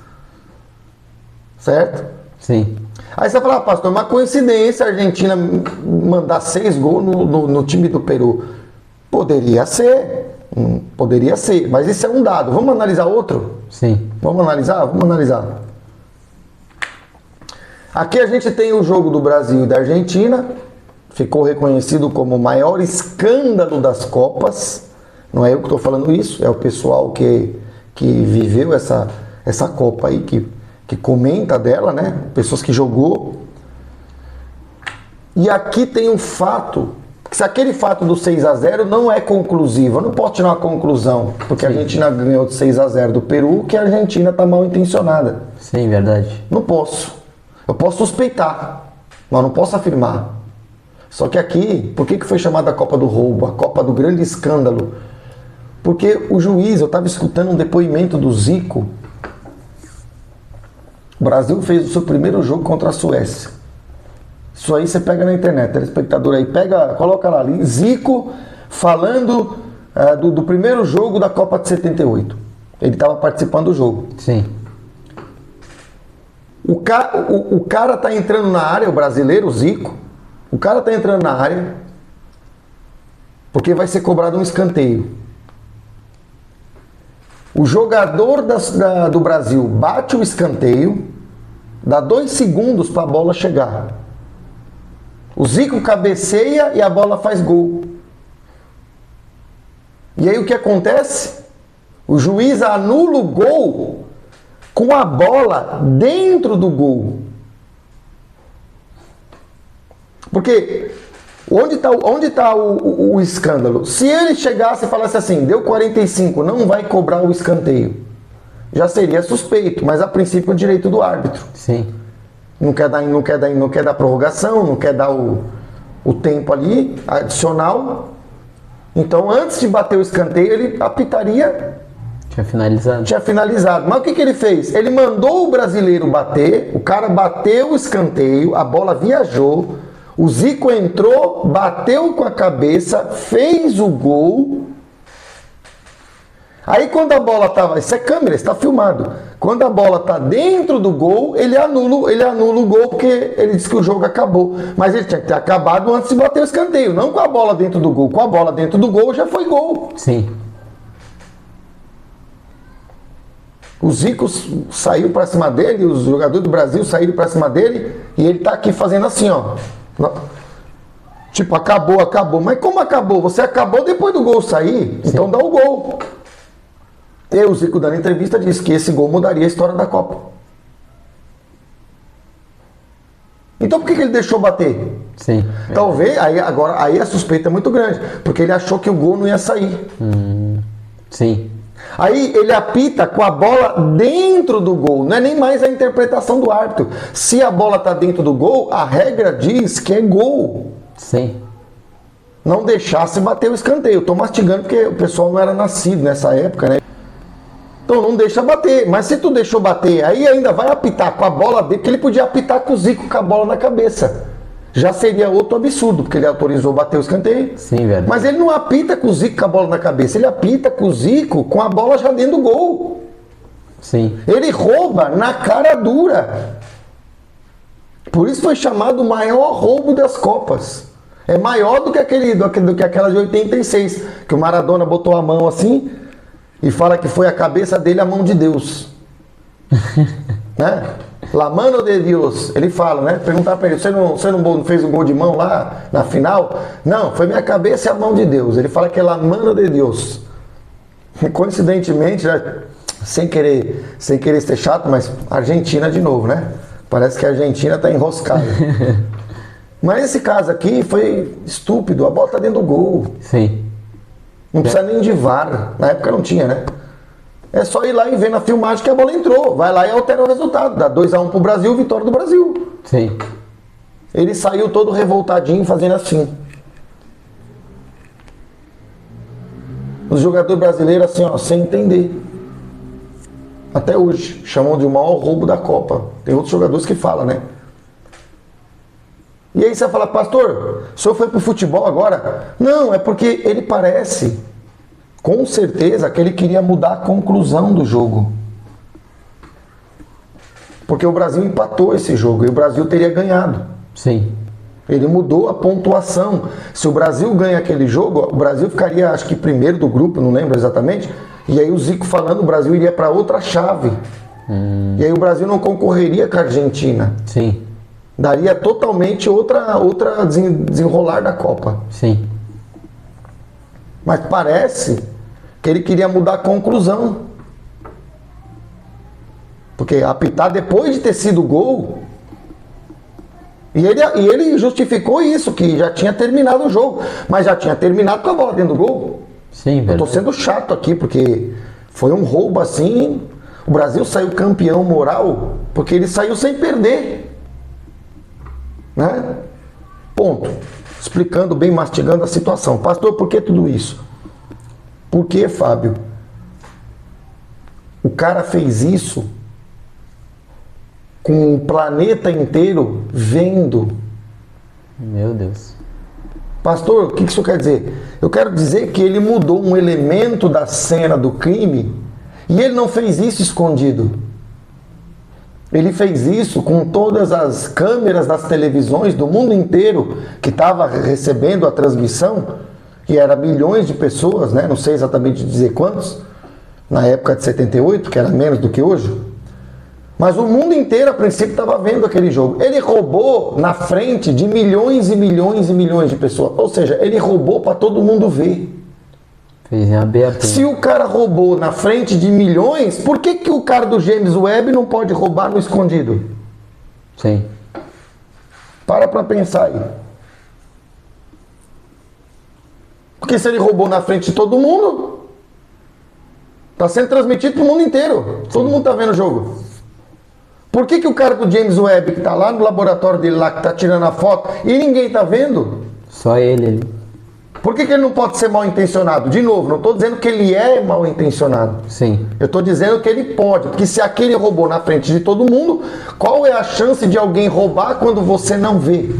Certo? Sim. Aí você fala, pastor, uma coincidência a Argentina mandar 6 gols no time do Peru. Poderia ser, mas isso é um dado. Vamos analisar outro? Sim. Vamos analisar. Aqui a gente tem o jogo do Brasil e da Argentina, ficou reconhecido como o maior escândalo das Copas. Não é eu que estou falando isso, é o pessoal que viveu essa Copa aí, que comenta dela, né? Pessoas que jogou. E aqui tem um fato, se aquele fato do 6-0 não é conclusivo, eu não posso tirar uma conclusão, porque a Argentina ganhou de 6-0 do Peru, que a Argentina está mal intencionada. Sim, verdade. Não posso. Eu posso suspeitar, mas não posso afirmar. Só que aqui, por que foi chamada a Copa do Roubo, a Copa do Grande Escândalo? Porque o juiz, eu estava escutando um depoimento do Zico. O Brasil fez o seu primeiro jogo contra a Suécia. Isso aí você pega na internet, telespectador aí, coloca lá, Zico falando do primeiro jogo da Copa de 78. Ele estava participando do jogo. Sim. O cara tá entrando na área, o brasileiro, o Zico, o cara tá entrando na área porque vai ser cobrado um escanteio. O jogador do Brasil bate o escanteio, dá 2 segundos para a bola chegar. O Zico cabeceia e a bola faz gol. E aí o que acontece? O juiz anula o gol com a bola dentro do gol. Porque onde está o escândalo? Se ele chegasse e falasse assim, deu 45, não vai cobrar o escanteio, já seria suspeito, mas a princípio é o direito do árbitro. Sim. Não quer dar prorrogação, não quer dar o tempo ali adicional. Então, antes de bater o escanteio, ele apitaria. Tinha finalizado. Mas o que ele fez? Ele mandou o brasileiro bater, o cara bateu o escanteio, a bola viajou, o Zico entrou, bateu com a cabeça, fez o gol Aí quando a bola tava, isso é câmera, está filmado. Quando a bola tá dentro do gol, ele anula o gol porque ele diz que o jogo acabou. Mas ele tinha que ter acabado antes de bater o escanteio, não com a bola dentro do gol. Com a bola dentro do gol já foi gol. Sim. O Zico saiu pra cima dele, os jogadores do Brasil saíram pra cima dele e ele tá aqui fazendo assim, ó. Tipo, acabou. Mas como acabou? Você acabou depois do gol sair, então dá o gol. E o Zico, dando entrevista, disse que esse gol mudaria a história da Copa. Então por que ele deixou bater? Sim. Talvez, aí a suspeita é muito grande, porque ele achou que o gol não ia sair. Sim. Aí ele apita com a bola dentro do gol, não é nem mais a interpretação do árbitro. Se a bola está dentro do gol, a regra diz que é gol. Sim. Não deixasse bater o escanteio. Estou mastigando porque o pessoal não era nascido nessa época, né? Então não deixa bater. Mas se tu deixou bater, aí ainda vai apitar com a bola dele, porque ele podia apitar com o Zico com a bola na cabeça. Já seria outro absurdo, porque ele autorizou bater o escanteio. Sim, verdade. Mas ele não apita com o Zico com a bola na cabeça, ele apita com o Zico com a bola já dentro do gol. Sim. Ele rouba na cara dura. Por isso foi chamado o maior roubo das Copas. É maior do que aquela de 86, que o Maradona botou a mão assim e fala que foi a cabeça dele a mão de Deus. Né? La mano de Deus. Ele fala, né? Perguntar para ele, você não fez um gol de mão lá na final? Não, foi minha cabeça e a mão de Deus. Ele fala que é la mano de Deus. E, coincidentemente, né? sem querer ser chato, mas Argentina de novo, né? Parece que a Argentina está enroscada. Mas esse caso aqui foi estúpido. A bola está dentro do gol. Sim. Não precisa nem de VAR. Na época não tinha, né? É só ir lá e ver na filmagem que a bola entrou. Vai lá e altera o resultado. Dá 2-1 pro Brasil, vitória do Brasil. Sim. Ele saiu todo revoltadinho fazendo assim. Os jogadores brasileiros assim, ó, sem entender. Até hoje. Chamam de o maior roubo da Copa. Tem outros jogadores que falam, né? E aí você vai falar, pastor, o senhor foi pro futebol agora? Não, é porque ele parece, com certeza, que ele queria mudar a conclusão do jogo. Porque o Brasil empatou esse jogo e o Brasil teria ganhado. Sim. Ele mudou a pontuação. Se o Brasil ganha aquele jogo, o Brasil ficaria, acho que primeiro do grupo, não lembro exatamente. E aí o Zico falando, o Brasil iria para outra chave. E aí o Brasil não concorreria com a Argentina. Sim. Daria totalmente outra desenrolar da Copa. Sim. Mas parece que ele queria mudar a conclusão. Porque apitar depois de ter sido gol. E ele justificou isso, que já tinha terminado o jogo. Mas já tinha terminado com a bola dentro do gol. Sim, Eu tô sendo chato aqui, porque foi um roubo assim. O Brasil saiu campeão moral porque ele saiu sem perder. Né? Ponto. Explicando bem, mastigando a situação. Pastor, por que tudo isso? Porque, Fábio, o cara fez isso com o planeta inteiro vendo. Meu Deus. Pastor, o que isso quer dizer? Eu quero dizer que ele mudou um elemento da cena do crime e ele não fez isso escondido. Ele fez isso com todas as câmeras das televisões do mundo inteiro que estava recebendo a transmissão, que era milhões de pessoas, né? Não sei exatamente dizer quantos, na época de 78, que era menos do que hoje. Mas o mundo inteiro, a princípio, estava vendo aquele jogo. Ele roubou na frente de milhões e milhões e milhões de pessoas. Ou seja, ele roubou para todo mundo ver. Fez em aberto. Se o cara roubou na frente de milhões, por que o cara do James Webb não pode roubar no escondido? Sim. Para pensar aí. Porque se ele roubou na frente de todo mundo, está sendo transmitido para o mundo inteiro. Todo mundo está vendo o jogo. Por que o cara do James Webb, que está lá no laboratório dele, lá que está tirando a foto, e ninguém está vendo? Só ele. Por que ele não pode ser mal intencionado? De novo, não estou dizendo que ele é mal intencionado. Sim. Eu estou dizendo que ele pode. Porque se aquele roubou na frente de todo mundo, qual é a chance de alguém roubar quando você não vê?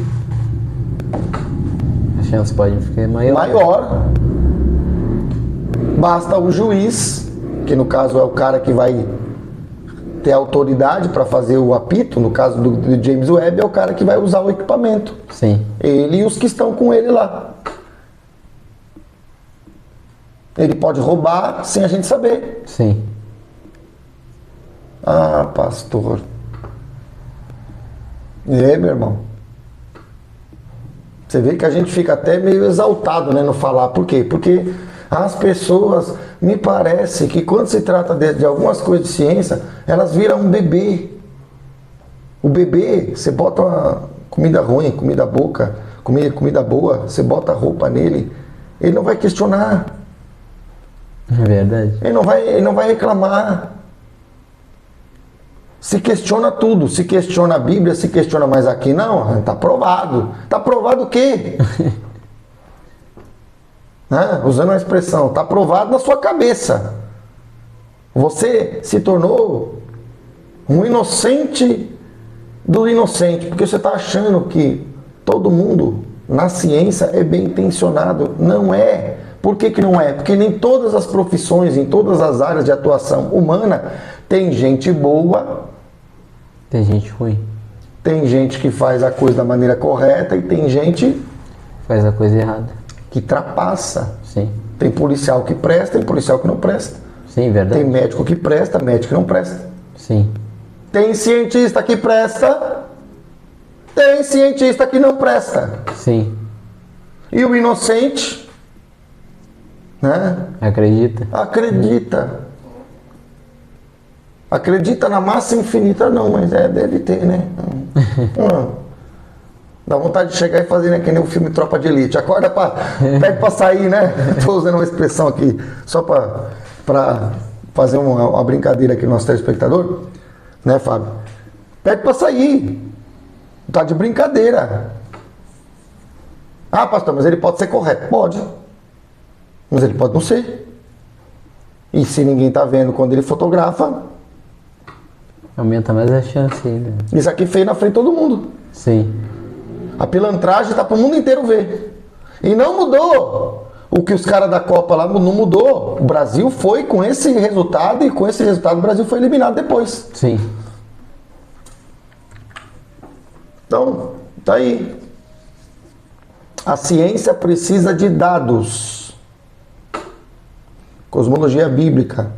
A chance pode ficar maior. Maior. Basta o juiz que no caso é o cara que vai ter autoridade para fazer o apito, no caso do James Webb, é o cara que vai usar o equipamento. Sim. Ele e os que estão com ele lá. Ele pode roubar sem a gente saber. Sim. Ah, pastor. E aí, meu irmão? Você vê que a gente fica até meio exaltado, né, no falar. Por quê? Porque as pessoas, me parece que quando se trata de algumas coisas de ciência, elas viram um bebê. O bebê, você bota uma comida ruim, comida boa, você bota roupa nele, ele não vai questionar. É verdade. Ele não vai reclamar. Se questiona tudo, se questiona a Bíblia, se questiona mais aqui, não, está provado. Está provado o quê? Né? Usando a expressão, está provado na sua cabeça. Você se tornou um inocente do inocente, porque você está achando que todo mundo na ciência é bem intencionado. Não é. Por que que não é? Porque nem todas as profissões, em todas as áreas de atuação humana, tem gente boa, tem gente ruim. tem gente que faz a coisa da maneira correta e tem gente Faz a coisa errada. que trapassa. Sim. Tem policial que presta, tem policial que não presta. Sim, verdade. Tem médico que presta, médico que não presta. Sim. Tem cientista que presta, tem cientista que não presta. Sim. E o inocente, né? Acredita? Acredita. Acredita na massa infinita, não, mas deve ter, né? Dá vontade de chegar e fazer, né? Que nem o filme Tropa de Elite. Acorda, pede pra sair, né? Tô usando uma expressão aqui, só pra fazer uma brincadeira aqui no nosso telespectador, né, Fábio? Pede pra sair. Tá de brincadeira. Ah, pastor, mas ele pode ser correto. Pode. Mas ele pode não ser. E se ninguém tá vendo quando ele fotografa, Aumenta mais a chance ainda. isso aqui fez na frente de todo mundo. Sim. A pilantragem tá pro mundo inteiro ver. E não mudou. O que os caras da Copa lá não mudou. O Brasil foi com esse resultado e com esse resultado o Brasil foi eliminado depois. Sim. Então, tá aí. A ciência precisa de dados. Cosmologia bíblica.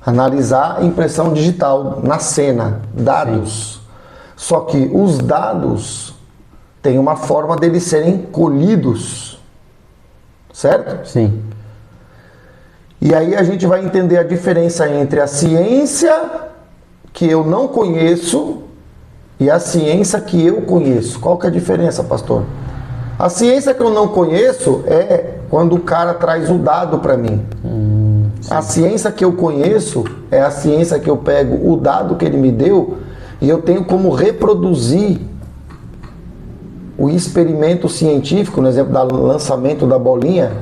Analisar a impressão digital na cena. Dados. Só que os dados têm uma forma deles serem colhidos. Certo? Sim. E aí a gente vai entender a diferença entre a ciência que eu não conheço e a ciência que eu conheço. Qual que é a diferença, pastor? A ciência que eu não conheço é quando o cara traz o dado para mim. A ciência que eu conheço é a ciência que eu pego o dado que ele me deu e eu tenho como reproduzir o experimento científico, no exemplo do lançamento da bolinha,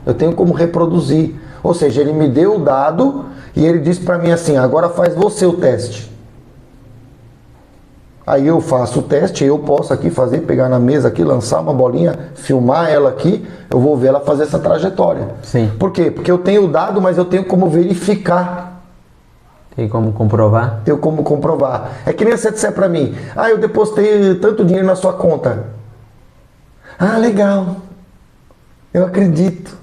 eu tenho como reproduzir. Ou seja, ele me deu o dado e ele disse para mim assim, agora faz você o teste. Aí eu faço o teste, eu posso aqui fazer, pegar na mesa aqui, lançar uma bolinha, filmar ela aqui, eu vou ver ela fazer essa trajetória. Sim. Por quê? Porque eu tenho o dado, mas eu tenho como verificar. Tem como comprovar? Tenho como comprovar. É que nem você disser para mim, eu depositei tanto dinheiro na sua conta. Ah, legal. Eu acredito.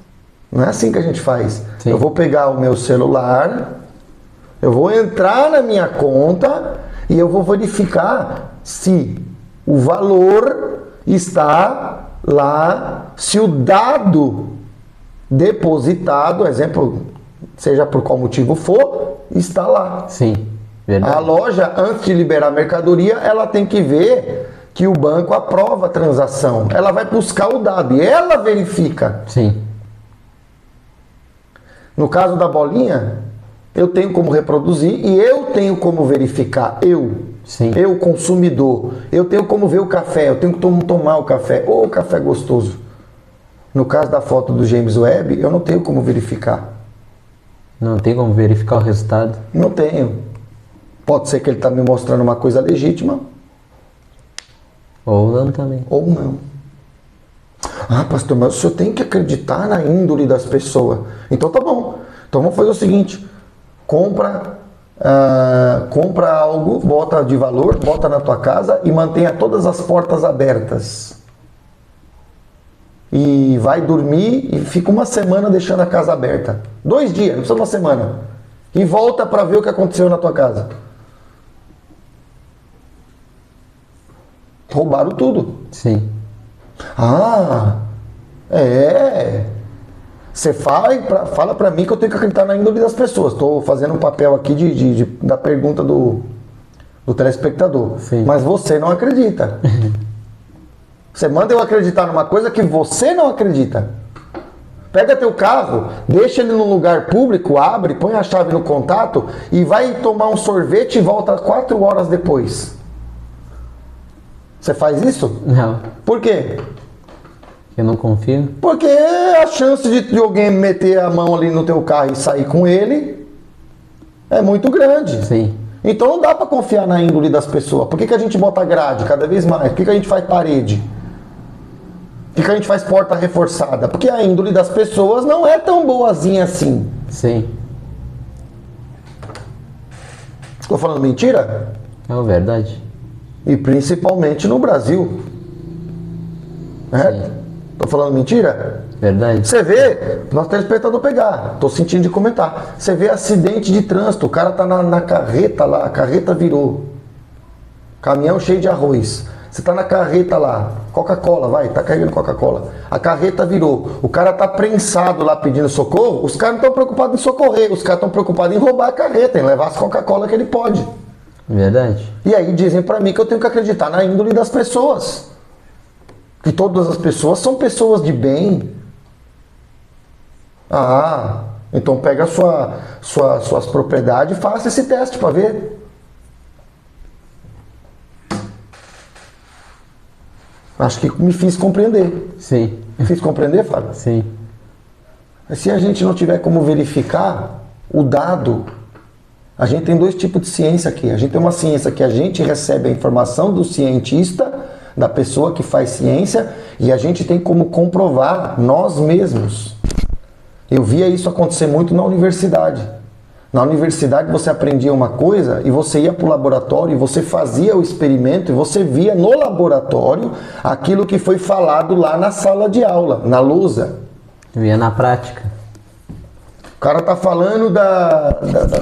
Não é assim que a gente faz. Sim. Eu vou pegar o meu celular, eu vou entrar na minha conta e eu vou verificar se o valor está lá, se o dado depositado, exemplo, seja por qual motivo for, está lá. Sim. Verdade. A loja, antes de liberar a mercadoria, ela tem que ver que o banco aprova a transação. Ela vai buscar o dado e ela verifica. Sim. No caso da bolinha, eu tenho como reproduzir e eu tenho como verificar. Sim. Eu consumidor. Eu tenho como ver o café, eu tenho como tomar o café. Ou o café gostoso. No caso da foto do James Webb, eu não tenho como verificar. Não tem como verificar o resultado? Não tenho. Pode ser que ele está me mostrando uma coisa legítima. Ou não também. Ou não. Ah, pastor, mas o senhor tem que acreditar na índole das pessoas. Então tá bom. Então vamos fazer o seguinte. compra algo, bota de valor, bota na tua casa e mantenha todas as portas abertas. E vai dormir e fica uma semana deixando a casa aberta. 2 dias, não precisa uma semana. E volta para ver o que aconteceu na tua casa. Roubaram tudo. Sim. Você fala pra mim que eu tenho que acreditar na índole das pessoas. Estou fazendo um papel aqui da pergunta do telespectador. Sim. Mas você não acredita. Você manda eu acreditar numa coisa que você não acredita. Pega teu carro, deixa ele num lugar público, abre, põe a chave no contato e vai tomar um sorvete e volta 4 horas depois. Você faz isso? Não. Por quê? Eu não confio. Porque a chance de alguém meter a mão ali no teu carro e sair com ele é muito grande. Sim. Então não dá para confiar na índole das pessoas. Por que a gente bota grade cada vez mais? Por que a gente faz parede? Por que a gente faz porta reforçada? Porque a índole das pessoas não é tão boazinha assim. Sim. Estou falando mentira? É verdade. E principalmente no Brasil. Estou falando mentira? Verdade. Você vê, nosso telespectador pegar, estou sentindo de comentar. Você vê acidente de trânsito, o cara tá na carreta lá, a carreta virou. Caminhão cheio de arroz. Você tá na carreta lá, Coca-Cola, vai, tá carregando Coca-Cola. A carreta virou, o cara tá prensado lá pedindo socorro, os caras não estão preocupados em socorrer, os caras estão preocupados em roubar a carreta, em levar as Coca-Cola que ele pode. Verdade. E aí dizem pra mim que eu tenho que acreditar na índole das pessoas. Que todas as pessoas são pessoas de bem. Então pega suas propriedades e faça esse teste para ver. Acho que me fiz compreender. Sim. Fiz compreender, Fábio? Sim. Mas se a gente não tiver como verificar o dado, a gente tem 2 tipos de ciência aqui. A gente tem uma ciência que a gente recebe a informação do cientista, da pessoa que faz ciência, e a gente tem como comprovar nós mesmos. Eu via isso acontecer muito na universidade. Na universidade você aprendia uma coisa e você ia para o laboratório e você fazia o experimento e você via no laboratório aquilo que foi falado lá na sala de aula, na lousa. Via na prática. O cara tá falando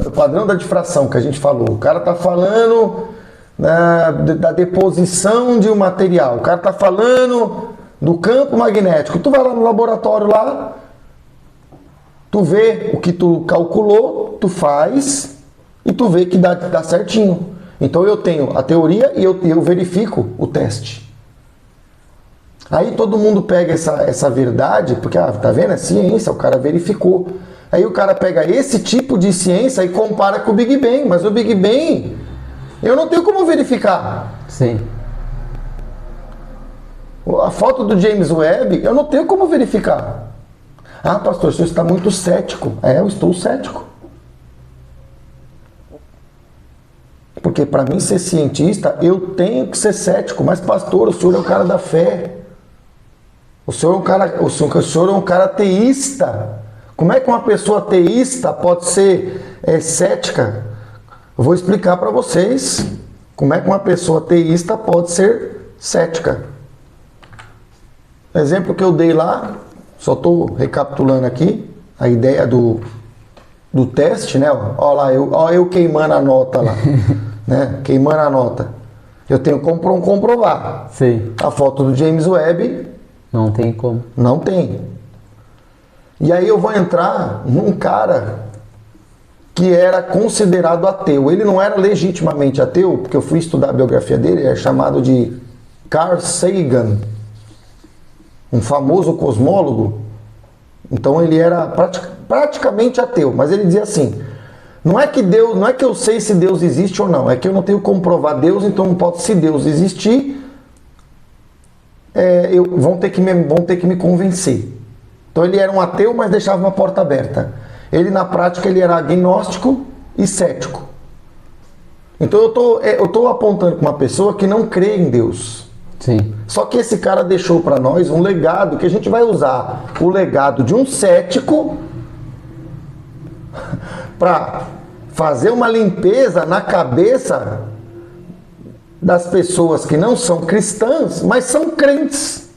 do padrão da difração que a gente falou. O cara tá falando da deposição de um material. O cara tá falando do campo magnético. Tu vai lá no laboratório lá, tu vê o que tu calculou, tu faz e tu vê que dá certinho. Então eu tenho a teoria e eu verifico o teste. Aí todo mundo pega essa verdade, porque tá vendo? É ciência, o cara verificou. Aí o cara pega esse tipo de ciência e compara com o Big Bang, mas o Big Bang eu não tenho como verificar. Sim. A foto do James Webb eu não tenho como verificar. Pastor, o senhor está muito cético. Eu estou cético. Porque para mim ser cientista, eu tenho que ser cético. Mas pastor, o senhor é um cara da fé. O senhor é um cara teísta. Como é que uma pessoa teísta pode ser cética? Eu vou explicar para vocês como é que uma pessoa teísta pode ser cética. Exemplo que eu dei lá, só estou recapitulando aqui a ideia do teste, né? Ó eu queimando a nota lá, né? Queimando a nota. Eu tenho como comprovar. Sim. A foto do James Webb não tem como. Não tem. E aí eu vou entrar num cara que era considerado ateu. Ele não era legitimamente ateu, porque eu fui estudar a biografia dele, é chamado de Carl Sagan, um famoso cosmólogo. Então ele era praticamente ateu, mas ele dizia assim: não é que eu sei se Deus existe ou não, é que eu não tenho como provar Deus, então não pode, se Deus existir, vão ter que me convencer. Então ele era um ateu, mas deixava uma porta aberta. Ele na prática ele era agnóstico e cético. Então eu tô apontando para uma pessoa que não crê em Deus. Sim. Só que esse cara deixou para nós um legado que a gente vai usar, o legado de um cético para fazer uma limpeza na cabeça das pessoas que não são cristãs, mas são crentes.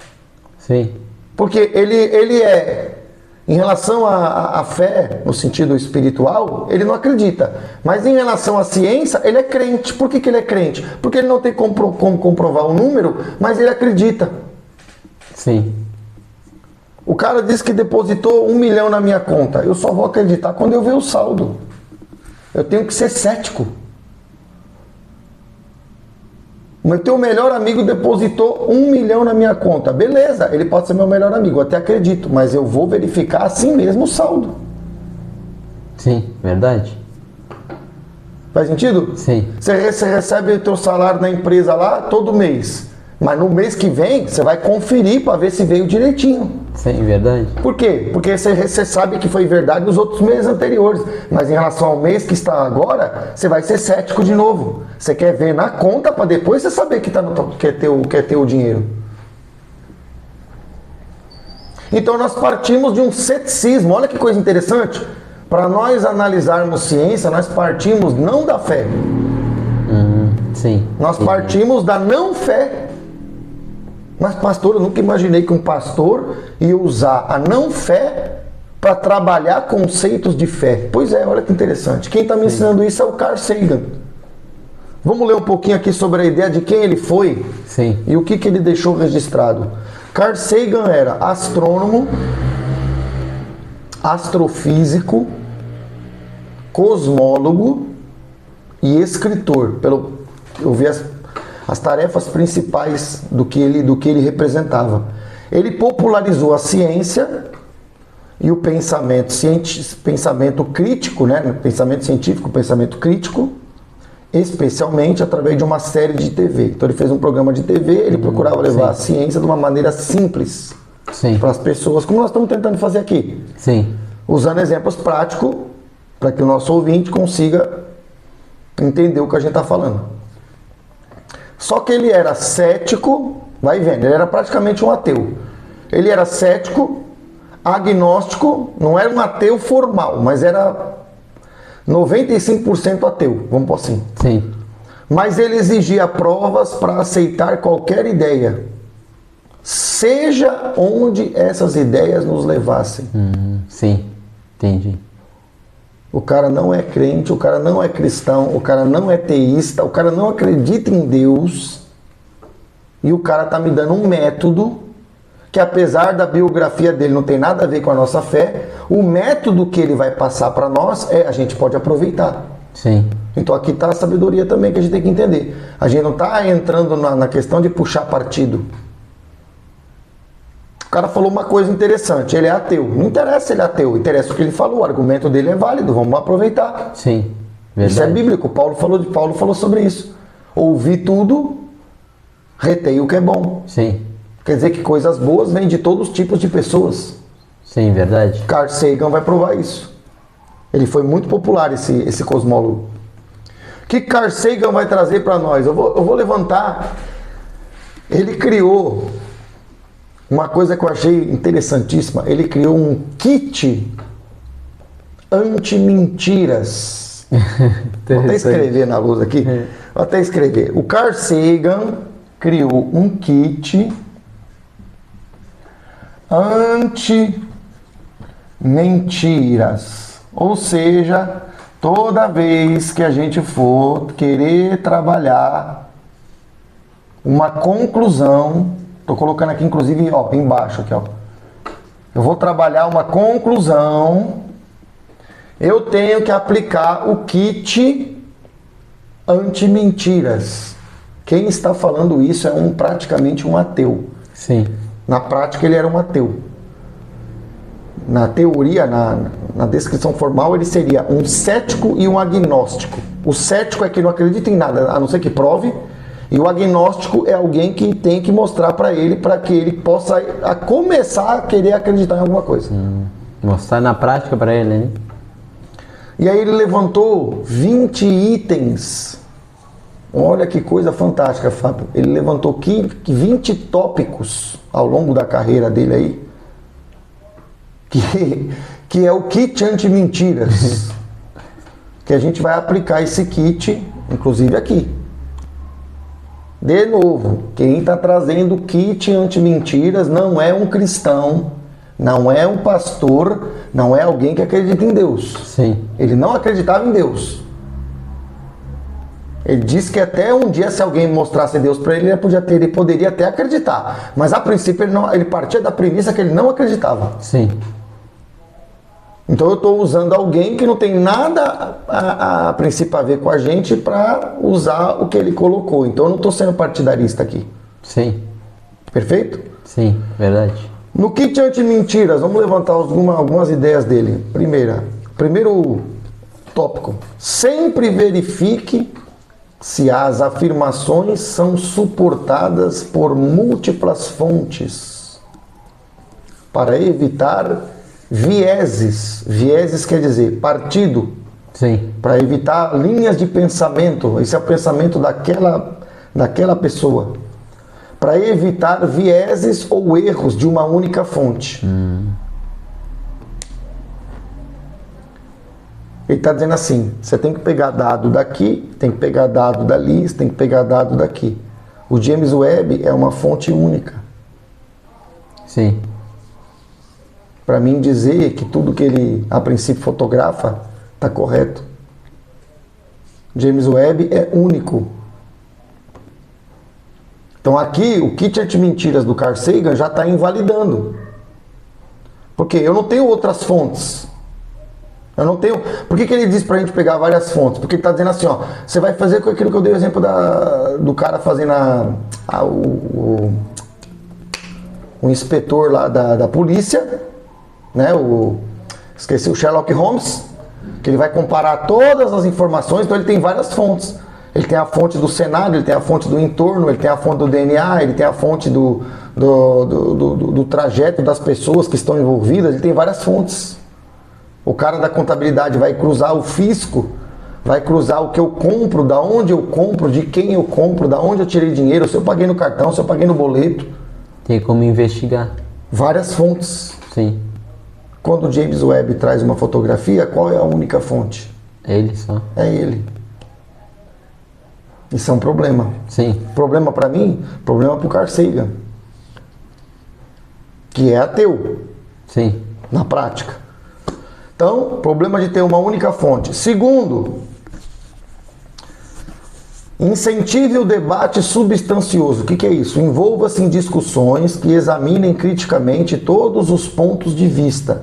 Sim. Porque ele é, em relação à fé, no sentido espiritual, ele não acredita. Mas em relação à ciência, ele é crente. Por que ele é crente? Porque ele não tem como comprovar o número, mas ele acredita. Sim. O cara disse que depositou 1 milhão na minha conta. Eu só vou acreditar quando eu ver o saldo. Eu tenho que ser cético. O teu melhor amigo depositou 1 milhão na minha conta. Beleza, ele pode ser meu melhor amigo, eu até acredito. Mas eu vou verificar assim mesmo o saldo. Sim, verdade. Faz sentido? Sim. Você recebe o teu salário na empresa lá todo mês. Mas no mês que vem, você vai conferir para ver se veio direitinho. Sim, verdade. Por quê? Porque você sabe que foi verdade nos outros meses anteriores. Mas em relação ao mês que está agora, você vai ser cético de novo. Você quer ver na conta para depois você saber que quer ter o dinheiro. Então nós partimos de um ceticismo. Olha que coisa interessante. Para nós analisarmos ciência, nós partimos não da fé. Sim. Nós partimos da não fé. Mas pastor, eu nunca imaginei que um pastor ia usar a não fé para trabalhar conceitos de fé. Pois é, olha que interessante. Quem está me ensinando isso é o Carl Sagan. Vamos ler um pouquinho aqui sobre a ideia de quem ele foi. Sim. E o que ele deixou registrado. Carl Sagan era astrônomo, astrofísico, cosmólogo e escritor. Eu vi as tarefas principais do que ele representava. Ele popularizou a ciência e o pensamento crítico, né? Pensamento científico, pensamento crítico, especialmente através de uma série de TV. Então ele fez um programa de TV, ele procurava levar a ciência de uma maneira simples para as pessoas, como nós estamos tentando fazer aqui. Sim. Usando exemplos práticos para que o nosso ouvinte consiga entender o que a gente está falando. Só que ele era cético, vai vendo, ele era praticamente um ateu. Ele era cético, agnóstico, não era um ateu formal, mas era 95% ateu, vamos por assim. Sim. Mas ele exigia provas para aceitar qualquer ideia, seja onde essas ideias nos levassem. Sim, entendi. O cara não é crente, o cara não é cristão, o cara não é teísta, o cara não acredita em Deus. E o cara tá me dando um método que, apesar da biografia dele não tem nada a ver com a nossa fé, o método que ele vai passar para nós a gente pode aproveitar. Sim. Então aqui está a sabedoria também que a gente tem que entender. A gente não está entrando na questão de puxar partido. O cara falou uma coisa interessante, ele é ateu. Não interessa se ele é ateu, interessa o que ele falou, o argumento dele é válido, vamos aproveitar. Sim, verdade. Isso é bíblico, Paulo falou sobre isso. Ouvi tudo, retei o que é bom. Sim. Quer dizer que coisas boas vêm de todos os tipos de pessoas. Sim, verdade. Carl Sagan vai provar isso. Ele foi muito popular, esse cosmólogo. O que Carl Sagan vai trazer para nós? Eu vou levantar. Ele criou uma coisa que eu achei interessantíssima. Ele criou um kit anti-mentiras. Vou até escrever na luz aqui. Vou até escrever. O Carl Sagan criou um kit anti-mentiras. Ou seja, toda vez que a gente for querer trabalhar uma conclusão, estou colocando aqui inclusive embaixo, aqui, eu vou trabalhar uma conclusão, eu tenho que aplicar o kit anti-mentiras. Quem está falando isso é praticamente um ateu. Sim. Na prática ele era um ateu. Na teoria, na descrição formal, ele seria um cético e um agnóstico. O cético é que não acredita em nada, a não ser que prove. E o agnóstico é alguém que tem que mostrar para que ele possa começar a querer acreditar em alguma coisa. Mostrar na prática para ele, né? E aí ele levantou 20 itens. Olha que coisa fantástica, Fábio. Ele levantou 20 tópicos ao longo da carreira dele aí. Que é o kit anti-mentiras. que a gente vai aplicar esse kit, inclusive aqui. De novo, quem está trazendo o kit anti-mentiras não é um cristão, não é um pastor, não é alguém que acredita em Deus. Sim. Ele não acreditava em Deus. Ele disse que até um dia, se alguém mostrasse Deus para ele, ele poderia até acreditar. Mas a princípio ele partia da premissa que ele não acreditava. Sim. Então eu estou usando alguém que não tem nada a princípio a ver com a gente para usar o que ele colocou. Então eu não estou sendo partidarista aqui. Sim. Perfeito? Sim, verdade. No kit anti-mentiras, vamos levantar algumas ideias dele. Primeiro tópico. Sempre verifique se as afirmações são suportadas por múltiplas fontes para evitar vieses. Vieses quer dizer partido. Sim. Para evitar linhas de pensamento. Esse é o pensamento daquela pessoa. Para evitar vieses ou erros de uma única fonte. Ele está dizendo assim, você tem que pegar dado daqui, tem que pegar dado dali, você tem que pegar dado daqui. O James Webb é uma fonte única. Sim. Para mim dizer que tudo que ele, a princípio, fotografa, está correto. James Webb é único. Então aqui, o kit anti-mentiras do Carl Sagan já está invalidando. Porque eu não tenho outras fontes. Eu não tenho... Por que ele diz pra gente pegar várias fontes? Porque ele está dizendo assim, ó, você vai fazer com aquilo que eu dei o exemplo do cara fazendo o inspetor lá da polícia, né? Esqueci o Sherlock Holmes, que ele vai comparar todas as informações, então ele tem várias fontes. Ele tem a fonte do cenário, ele tem a fonte do entorno, ele tem a fonte do DNA, ele tem a fonte do trajeto das pessoas que estão envolvidas, ele tem várias fontes. O cara da contabilidade vai cruzar o fisco, vai cruzar o que eu compro, da onde eu compro, de quem eu compro, da onde eu tirei dinheiro, se eu paguei no cartão, se eu paguei no boleto. Tem como investigar. Várias fontes. Sim. Quando o James Webb traz uma fotografia, qual é a única fonte? É ele só. É ele. Isso é um problema. Sim. Problema para mim, problema para o Carl Sagan, que é ateu. Sim. Na prática. Então, problema de ter uma única fonte. Segundo, incentive o debate substancioso. O que é isso? Envolva-se em discussões que examinem criticamente todos os pontos de vista.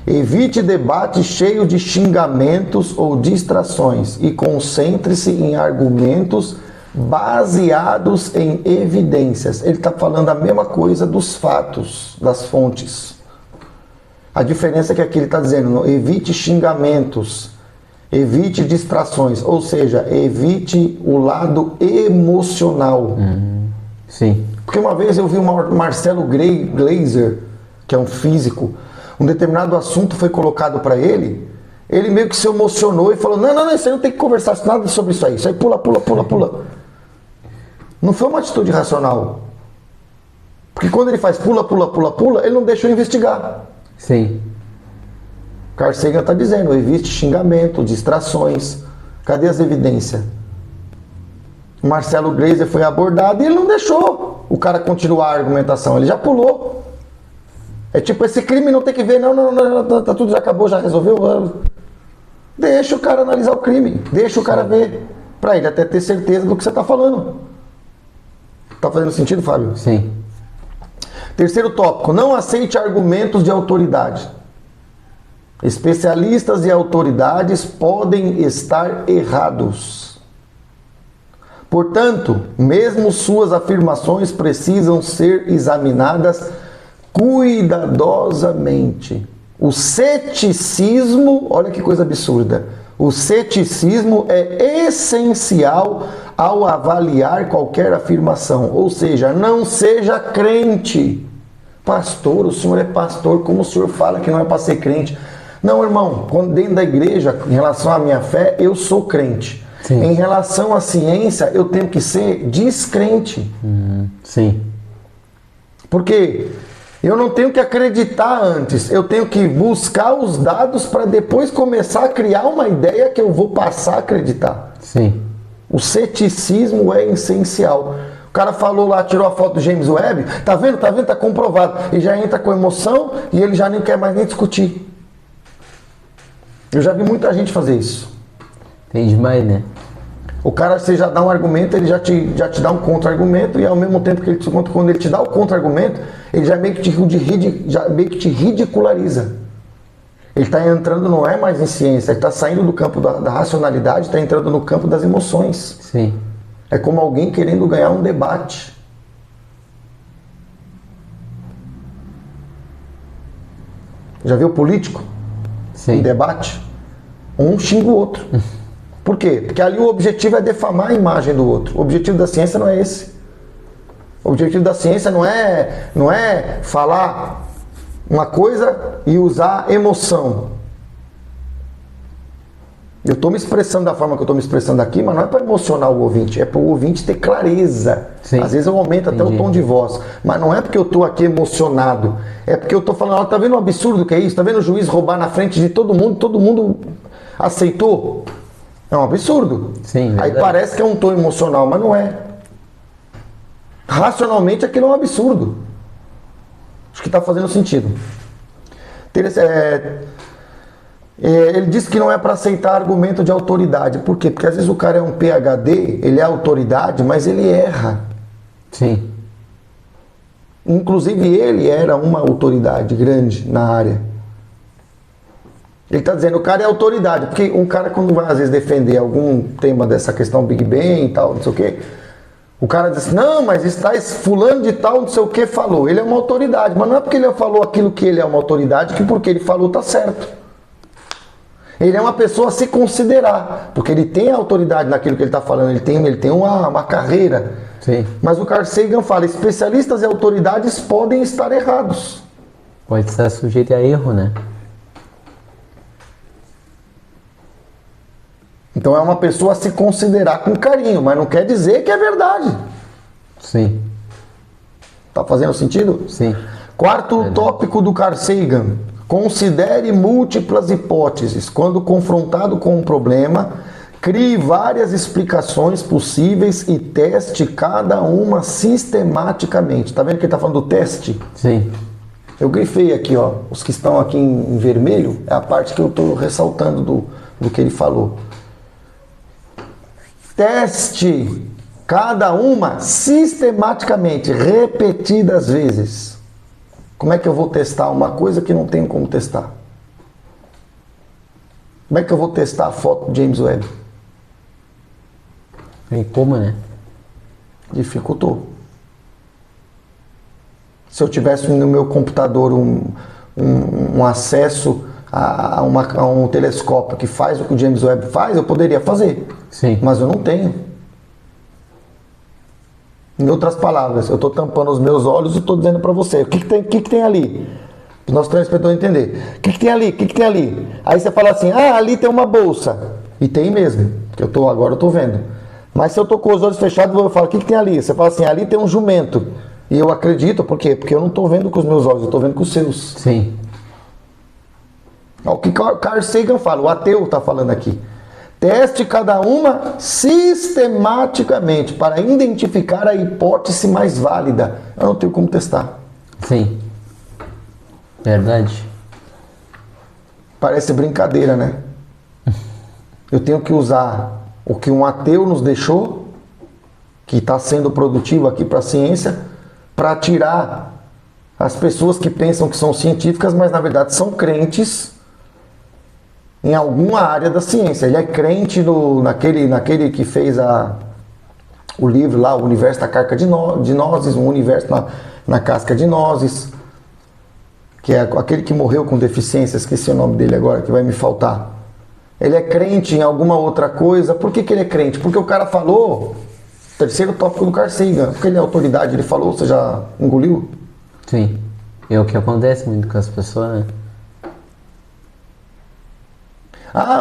Evite debate cheio de xingamentos ou distrações e concentre-se em argumentos baseados em evidências. Ele está falando a mesma coisa dos fatos, das fontes. A diferença é que aqui ele está dizendo, evite xingamentos, evite distrações, ou seja, evite o lado emocional. Sim. Porque uma vez eu vi o Marcelo Gleiser, que é um físico, um determinado assunto foi colocado para ele meio que se emocionou e falou, não, isso aí não tem que conversar nada sobre isso aí pula. Não foi uma atitude racional. Porque quando ele faz pula, ele não deixa eu investigar. Sim. Carl Sagan está dizendo, evite xingamento, distrações. Cadê as evidências? Marcelo Gleiser foi abordado e ele não deixou o cara continuar a argumentação, ele já pulou. É tipo, esse crime não tem que ver, não, tá tudo, já acabou, já resolveu. Deixa o cara analisar o crime, deixa o cara ver, para ele até ter certeza do que você está falando. Tá fazendo sentido, Fábio? Sim. Terceiro tópico, não aceite argumentos de autoridade. Especialistas e autoridades podem estar errados. Portanto, mesmo suas afirmações precisam ser examinadas cuidadosamente. O ceticismo, olha que coisa absurda, o ceticismo é essencial ao avaliar qualquer afirmação, ou seja, não seja crente. Pastor, o senhor é pastor, como o senhor fala que não é para ser crente? Não, irmão, quando dentro da igreja, em relação à minha fé, eu sou crente. Sim. Em relação à ciência, eu tenho que ser descrente. Sim. Porque Eu não tenho que acreditar antes, eu tenho que buscar os dados para depois começar a criar uma ideia que eu vou passar a acreditar. Sim. O ceticismo é essencial. O cara falou lá, tirou a foto do James Webb, tá vendo, tá comprovado. E já entra com emoção e ele já nem quer mais nem discutir. Eu já vi muita gente fazer isso. Tem demais, né? O cara, você já dá um argumento, ele já te dá um contra-argumento, e ao mesmo tempo que quando ele te dá o contra-argumento, ele já meio que te ridiculariza. Ele está entrando, não é mais em ciência, ele está saindo do campo da racionalidade, está entrando no campo das emoções. Sim. É como alguém querendo ganhar um debate. Já viu político? Sim. Em debate? Um xinga o outro. Por quê? Porque ali o objetivo é defamar a imagem do outro. O objetivo da ciência não é esse. O objetivo da ciência não é falar uma coisa e usar emoção. Eu estou me expressando da forma que eu estou me expressando aqui, mas não é para emocionar o ouvinte, é para o ouvinte ter clareza. Sim. Às vezes eu aumento até o tom de voz, mas não é porque eu estou aqui emocionado, é porque eu estou falando, tá vendo o absurdo que é isso? Tá vendo o juiz roubar na frente de todo mundo aceitou? É um absurdo. Sim, aí parece que é um tom emocional, mas não é. Racionalmente aquilo é um absurdo. Acho que está fazendo sentido. Ele disse que não é para aceitar argumento de autoridade. Por quê? Porque às vezes o cara é um PhD, ele é autoridade, mas ele erra. Sim. Inclusive ele era uma autoridade grande na área. Ele está dizendo, o cara é autoridade, porque um cara quando vai às vezes defender algum tema dessa questão Big Bang e tal, não sei o quê, o cara diz, não, mas está fulano de tal, não sei o que, falou. Ele é uma autoridade, mas não é porque ele falou aquilo que ele é uma autoridade, que porque ele falou está certo. Ele é uma pessoa a se considerar, porque ele tem autoridade naquilo que ele está falando, ele tem uma carreira. Sim. Mas o Carl Sagan fala, especialistas e autoridades podem estar errados. Pode estar sujeito a erro, né? Então é uma pessoa a se considerar com carinho, mas não quer dizer que é verdade. Sim. Tá fazendo sentido? Sim. Quarto tópico do Carl Sagan. Considere múltiplas hipóteses. Quando confrontado com um problema, crie várias explicações possíveis e teste cada uma sistematicamente. Tá vendo que ele tá falando do teste? Sim. Eu grifei aqui, ó. Os que estão aqui em vermelho é a parte que eu tô ressaltando do que ele falou. Teste cada uma sistematicamente, repetidas vezes. Como é que eu vou testar uma coisa que não tenho como testar? Como é que eu vou testar a foto de James Webb? Tem como, né? Dificultou. Se eu tivesse no meu computador um acesso a um telescópio que faz o que o James Webb faz, eu poderia fazer. Sim. Mas eu não tenho. Em outras palavras, eu estou tampando os meus olhos e estou dizendo para você, o que tem ali? O nosso telespectador entender. O que tem ali? O que tem ali? Aí você fala assim, ali tem uma bolsa. E tem mesmo, que agora eu estou vendo. Mas se eu estou com os olhos fechados, eu falo, o que tem ali? Você fala assim, ali tem um jumento. E eu acredito, por quê? Porque eu não estou vendo com os meus olhos, eu estou vendo com os seus. Sim. O que Carl Sagan fala, o ateu está falando aqui. Teste cada uma sistematicamente para identificar a hipótese mais válida. Eu não tenho como testar. Sim. Verdade. Parece brincadeira, né? Eu tenho que usar o que um ateu nos deixou, que está sendo produtivo aqui para a ciência, para tirar as pessoas que pensam que são científicas, mas na verdade são crentes em alguma área da ciência. Ele é crente naquele que fez o livro lá, O Universo da Casca de Nozes, um universo na casca de nozes, que é aquele que morreu com deficiência, esqueci o nome dele agora, que vai me faltar. Ele é crente em alguma outra coisa. Por que ele é crente? Porque o cara falou, terceiro tópico do Carl Sagan, porque ele é autoridade, ele falou, você já engoliu? Sim. É o que acontece muito com as pessoas, né?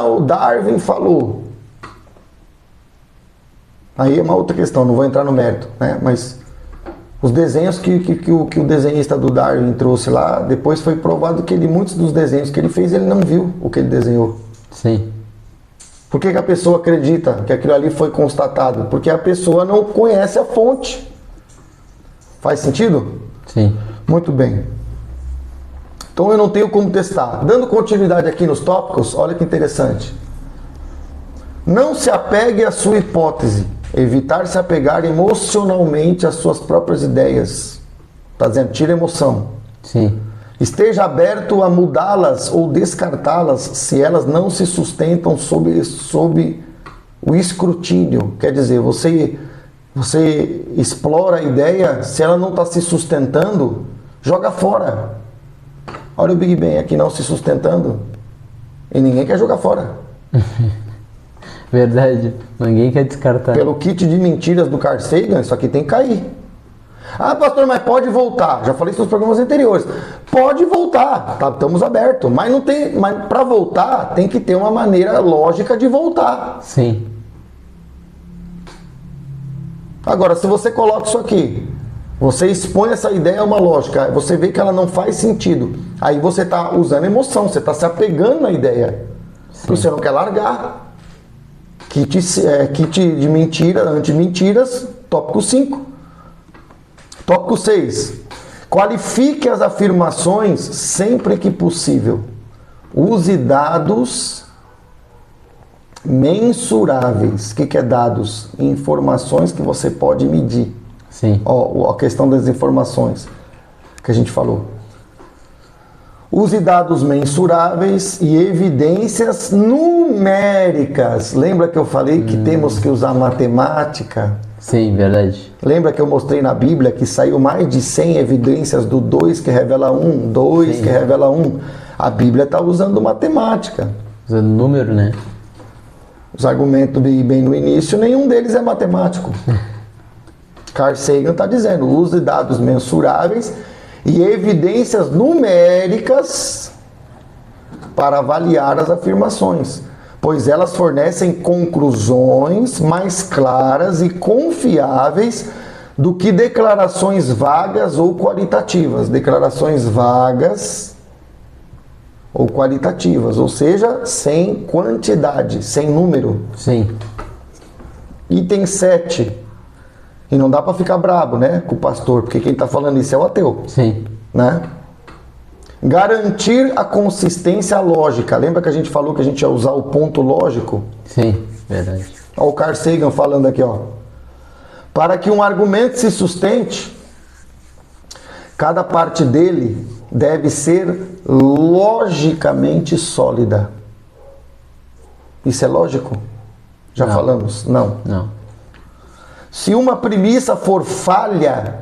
O Darwin falou. Aí é uma outra questão, não vou entrar no mérito, né? Mas Os desenhos que o desenhista do Darwin trouxe lá, depois foi provado que muitos dos desenhos que ele fez, ele não viu o que ele desenhou. Sim. Por que a pessoa acredita que aquilo ali foi constatado? Porque a pessoa não conhece a fonte. Faz sentido? Sim. Muito bem. Então eu não tenho como testar. Dando continuidade aqui nos tópicos, olha que interessante. Não se apegue à sua hipótese. Evitar se apegar emocionalmente às suas próprias ideias. Está dizendo, tira emoção. Sim. Esteja aberto a mudá-las ou descartá-las se elas não se sustentam sob o escrutínio. Quer dizer, você explora a ideia, se ela não está se sustentando, joga fora. Olha o Big Bang aqui não se sustentando. E ninguém quer jogar fora. Verdade. Ninguém quer descartar. Pelo kit de mentiras do Carl Sagan, isso aqui tem que cair. Ah, pastor, mas pode voltar. Já falei isso nos programas anteriores. Pode voltar, tá, estamos abertos. Mas não tem, mas para voltar tem que ter uma maneira lógica de voltar. Sim. Agora, se você coloca isso aqui, você expõe essa ideia a uma lógica, você vê que ela não faz sentido. Aí você está usando emoção, você está se apegando na ideia. Porque você não quer largar. Kit de mentira, anti-mentiras, tópico 5. Tópico 6. Qualifique as afirmações sempre que possível. Use dados mensuráveis. O que é dados? Informações que você pode medir. Sim. Ó, a questão das informações que a gente falou. Use dados mensuráveis e evidências numéricas. Lembra que eu falei que temos que usar matemática? Sim, verdade. Lembra que eu mostrei na Bíblia que saiu mais de 100 evidências do 2 que revela 1, 2 que revela 1? A Bíblia está usando matemática. Usando número, né? Os argumentos bem no início, nenhum deles é matemático. Carl Sagan está dizendo, use dados mensuráveis e evidências numéricas para avaliar as afirmações, pois elas fornecem conclusões mais claras e confiáveis do que declarações vagas ou qualitativas. Declarações vagas ou qualitativas, ou seja, sem quantidade, sem número. Sim. Item 7. E não dá para ficar brabo, né, com o pastor, porque quem está falando isso é o ateu. Sim. Né? Garantir a consistência lógica. Lembra que a gente falou que a gente ia usar o ponto lógico? Sim, verdade. Olha o Carl Sagan falando aqui, ó. Para que um argumento se sustente, cada parte dele deve ser logicamente sólida. Isso é lógico? Já Não. falamos? Não. Não. Se uma premissa for falha,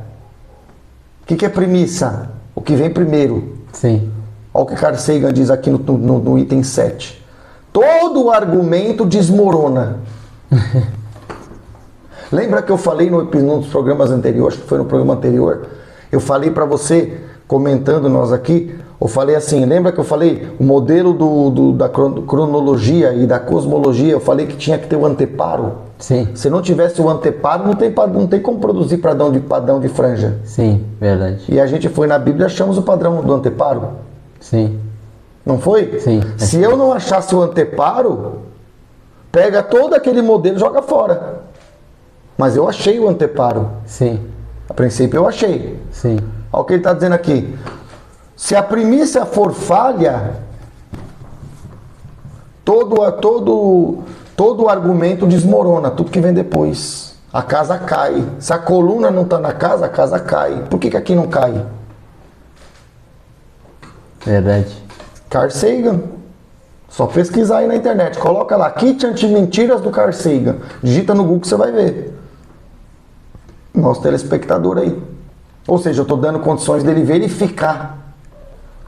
o que é premissa? O que vem primeiro. Sim. Olha o que Carl Sagan diz aqui no item 7. Todo o argumento desmorona. Lembra que eu falei nos programas anteriores, acho que foi no programa anterior, eu falei para você, comentando nós aqui, eu falei assim, lembra que eu falei o modelo da cronologia e da cosmologia, eu falei que tinha que ter o anteparo? Sim. Se não tivesse o anteparo, não tem como produzir padrão de franja. Sim, verdade. E a gente foi na Bíblia e achamos o padrão do anteparo. Sim. Não foi? Sim. Se eu não achasse o anteparo, pega todo aquele modelo e joga fora. Mas eu achei o anteparo. Sim. A princípio eu achei. Sim. Olha o que ele está dizendo aqui. Se a premissa for falha, todo o argumento desmorona, tudo que vem depois. A casa cai. Se a coluna não está na casa, a casa cai. Por que aqui não cai? Verdade. Carl Sagan. Só pesquisar aí na internet. Coloca lá, kit anti-mentiras do Carl Sagan. Digita no Google que você vai ver. Nosso telespectador aí. Ou seja, eu estou dando condições dele verificar.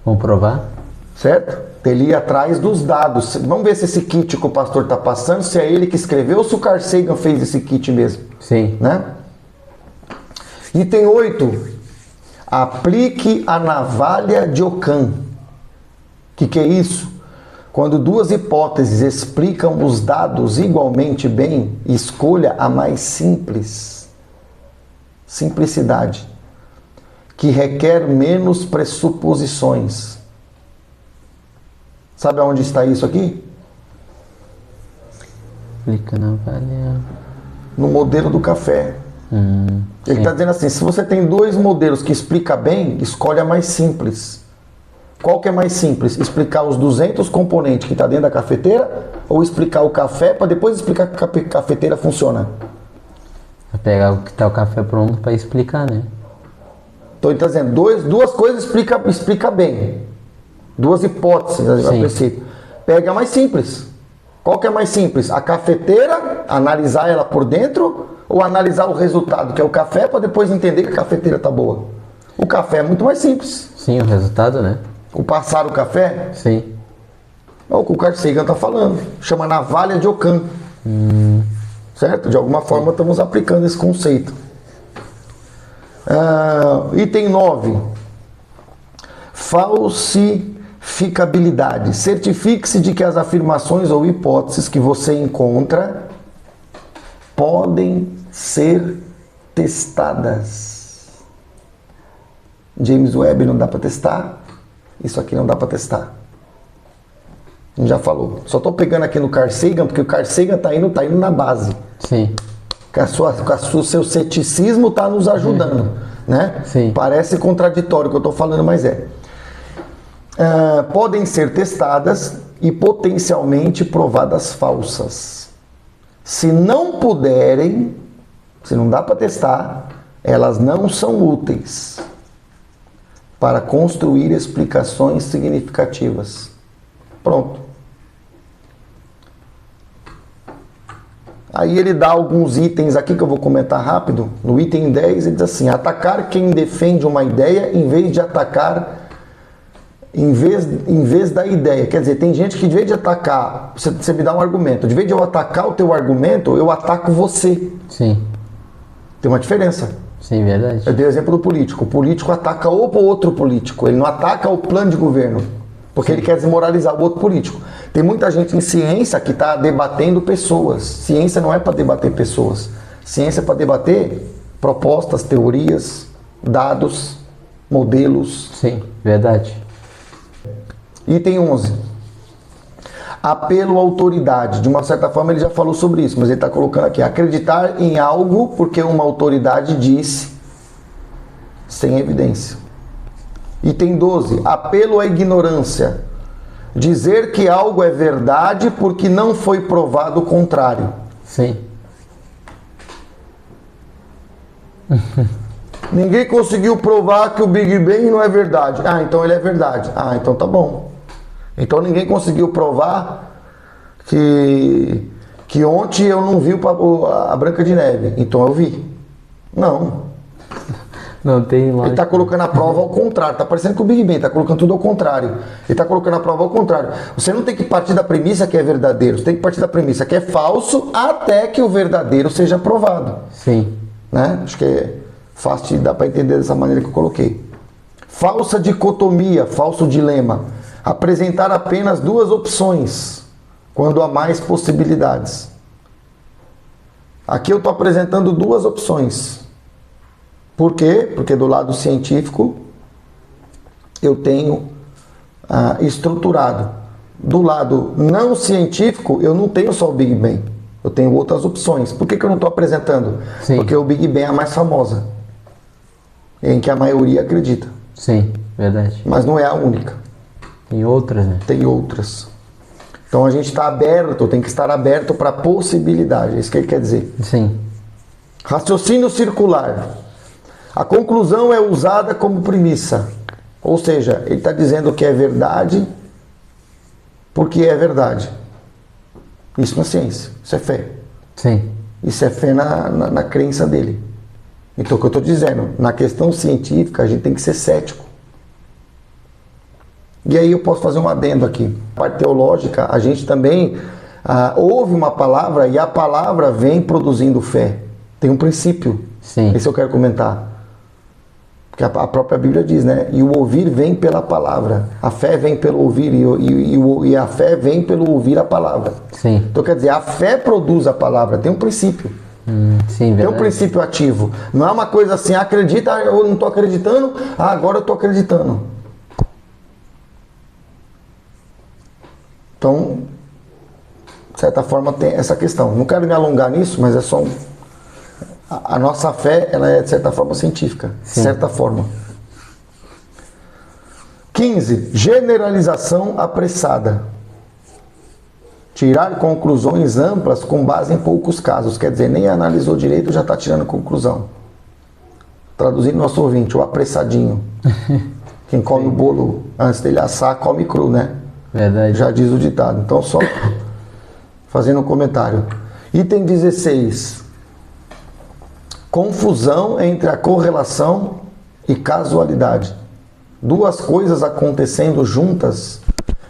Vamos provar? Certo? Ele ir atrás dos dados. Vamos ver se esse kit que o pastor está passando, se é ele que escreveu ou se o Carl Sagan fez esse kit mesmo. Sim. Né? Item 8. Aplique a navalha de Ockham. O que é isso? Quando duas hipóteses explicam os dados igualmente bem, escolha a mais simples. Simplicidade. que requer menos pressuposições. Sabe aonde está isso aqui? Explica na valia. No modelo do café. Ele está dizendo assim, se você tem dois modelos que explicam bem, escolhe a mais simples. Qual que é mais simples? Explicar os 200 componentes que está dentro da cafeteira ou explicar o café para depois explicar que a cafeteira funciona? Vai pegar o que tá o café pronto para explicar, né? Então ele está dizendo, duas coisas explica bem. Duas hipóteses a princípio. Pega a mais simples. Qual que é mais simples? A cafeteira, analisar ela por dentro ou analisar o resultado, que é o café, para depois entender que a cafeteira está boa? O café é muito mais simples. Sim, o resultado, né? O passar o café, Sim. é o que o Carl Sagan está falando. Chama navalha de Ockham. Certo? De alguma forma estamos aplicando esse conceito. Item 9. Falsificabilidade. Certifique-se de que as afirmações ou hipóteses que você encontra podem ser testadas. James Webb não dá para testar. Isso aqui não dá para testar. A gente já falou. Só estou pegando aqui no Carl Sagan, porque o Carl Sagan está indo na base. Sim. O seu ceticismo está nos ajudando. Né? Sim. Parece contraditório o que eu estou falando, mas é. Podem ser testadas e potencialmente provadas falsas. Se não puderem, se não dá para testar, elas não são úteis para construir explicações significativas. Pronto. Aí ele dá alguns itens aqui que eu vou comentar rápido. No item 10 ele diz assim: atacar quem defende uma ideia em vez de atacar em vez da ideia. Quer dizer, tem gente que de vez de atacar, você me dá um argumento, de vez de eu atacar o teu argumento, eu ataco você. Sim. Tem uma diferença. Sim, verdade. Eu dei o exemplo do político. O político ataca o outro político. Ele não ataca o plano de governo, porque ele quer desmoralizar o outro político. Tem muita gente em ciência que está debatendo pessoas. Ciência não é para debater pessoas. Ciência é para debater propostas, teorias, dados, modelos. Sim, verdade. Item 11. Apelo à autoridade. De uma certa forma ele já falou sobre isso, mas ele está colocando aqui. Acreditar em algo porque uma autoridade disse, sem evidência. Item 12. Apelo à ignorância. Dizer que algo é verdade porque não foi provado o contrário. Sim. Ninguém conseguiu provar que o Big Bang não é verdade. Ah, então ele é verdade. Ah, então tá bom. Então ninguém conseguiu provar que ontem eu não vi a Branca de Neve. Então eu vi. Não. Não tem lógica. Ele está colocando a prova ao contrário. Está parecendo que o Big Bang está colocando tudo ao contrário. Ele está colocando a prova ao contrário. Você não tem que partir da premissa que é verdadeiro. Você tem que partir da premissa que é falso até que o verdadeiro seja provado. Sim. Né? Acho que é fácil, dá para entender dessa maneira que eu coloquei. Falsa dicotomia, falso dilema. Apresentar apenas duas opções, quando há mais possibilidades. Aqui eu estou apresentando duas opções. Por quê? Porque do lado científico eu tenho estruturado. Do lado não científico eu não tenho só o Big Bang. Eu tenho outras opções. Por que eu não estou apresentando? Sim. Porque o Big Bang é a mais famosa, em que a maioria acredita. Sim, verdade. Mas não é a única. Tem outras, né? Tem outras. Então a gente está aberto, tem que estar aberto para possibilidade. É isso que ele quer dizer. Sim. Raciocínio circular. A conclusão é usada como premissa. Ou seja, ele está dizendo que é verdade porque é verdade. Isso não é ciência, isso é fé. Sim. Isso é fé na crença dele. Então o que eu estou dizendo, na questão científica a gente tem que ser cético. E aí eu posso fazer um adendo aqui. Na parte teológica, a gente também ouve uma palavra e a palavra vem produzindo fé. Tem um princípio. Sim. Esse eu quero comentar. Porque a própria Bíblia diz, né? E o ouvir vem pela palavra. A fé vem pelo ouvir e a fé vem pelo ouvir a palavra. Sim. Então quer dizer, a fé produz a palavra. Tem um princípio. Sim, Tem um verdade. princípio ativo. Não é uma coisa assim, acredita, eu não estou acreditando, agora eu estou acreditando. Então, de certa forma, tem essa questão. Não quero me alongar nisso, mas é só a nossa fé, ela é de certa forma científica. De certa forma. 15. Generalização apressada. Tirar conclusões amplas com base em poucos casos. Quer dizer, nem analisou direito, já está tirando conclusão. Traduzindo nosso ouvinte, o apressadinho. Quem come o bolo antes dele assar, come cru, né? Verdade. Já diz o ditado. Então, só fazendo um comentário. Item 16. Confusão entre a correlação e casualidade. Duas coisas acontecendo juntas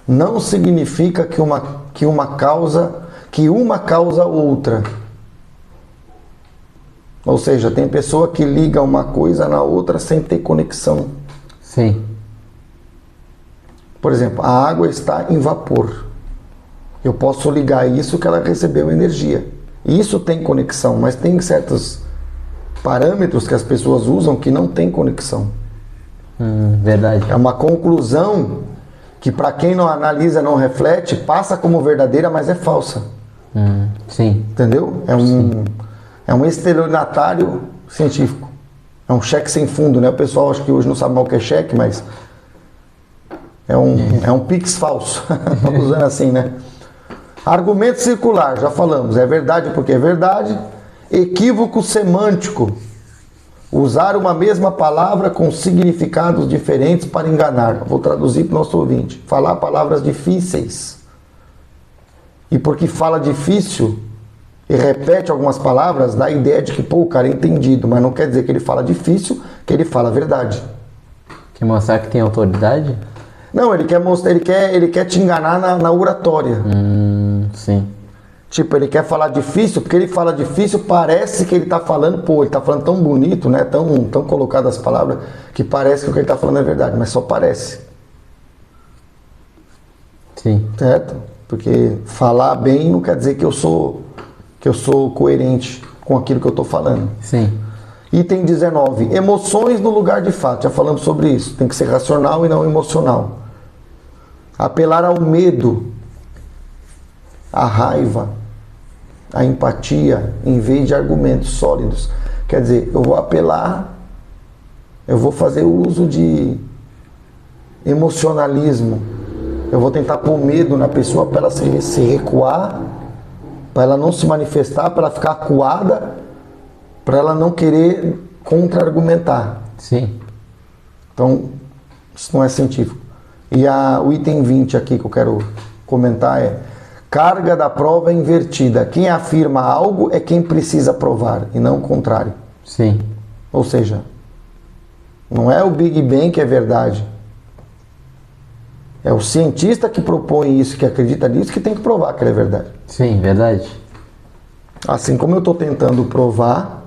não significa que uma causa outra. Ou seja, tem pessoa que liga uma coisa na outra sem ter conexão. Sim. Por exemplo, a água está em vapor. Eu posso ligar isso que ela recebeu energia. Isso tem conexão, mas tem certos parâmetros que as pessoas usam que não tem conexão. Verdade. É uma conclusão que, para quem não analisa, não reflete, passa como verdadeira, mas é falsa. Sim. Entendeu? É um estelionatário científico. É um cheque sem fundo, né? O pessoal acho que hoje não sabe mal o que é cheque, mas é um pix falso. Estamos usando assim, né? Argumento circular, já falamos. É verdade porque é verdade. Equívoco semântico. Usar uma mesma palavra com significados diferentes para enganar. Vou traduzir para o nosso ouvinte. Falar palavras difíceis. E porque fala difícil e repete algumas palavras, dá a ideia de que, pô, o cara é entendido. Mas não quer dizer que ele fala difícil, que ele fala a verdade. Quer mostrar que tem autoridade? Não, ele quer mostrar, ele quer te enganar na oratória. Sim. Tipo, ele quer falar difícil, porque ele fala difícil, parece que ele tá falando, pô, ele tá falando tão bonito, né? Tão colocado as palavras, que parece que o que ele tá falando é verdade, mas só parece. Sim. Certo? Porque falar bem não quer dizer que eu sou coerente com aquilo que eu tô falando. Sim. Item 19. Emoções no lugar de fato. Já falamos sobre isso. Tem que ser racional e não emocional. Apelar ao medo, à raiva, à empatia, em vez de argumentos sólidos. Quer dizer, eu vou apelar, eu vou fazer uso de emocionalismo, eu vou tentar pôr medo na pessoa para ela se recuar, para ela não se manifestar, para ela ficar acuada, para ela não querer contra-argumentar. Sim. Então, isso não é científico. E o item 20 aqui que eu quero comentar é: carga da prova invertida. Quem afirma algo é quem precisa provar, e não o contrário. Sim. Ou seja, não é o Big Bang que é verdade. É o cientista que propõe isso, que acredita nisso, que tem que provar que ele é verdade. Sim, verdade. Assim como eu estou tentando provar,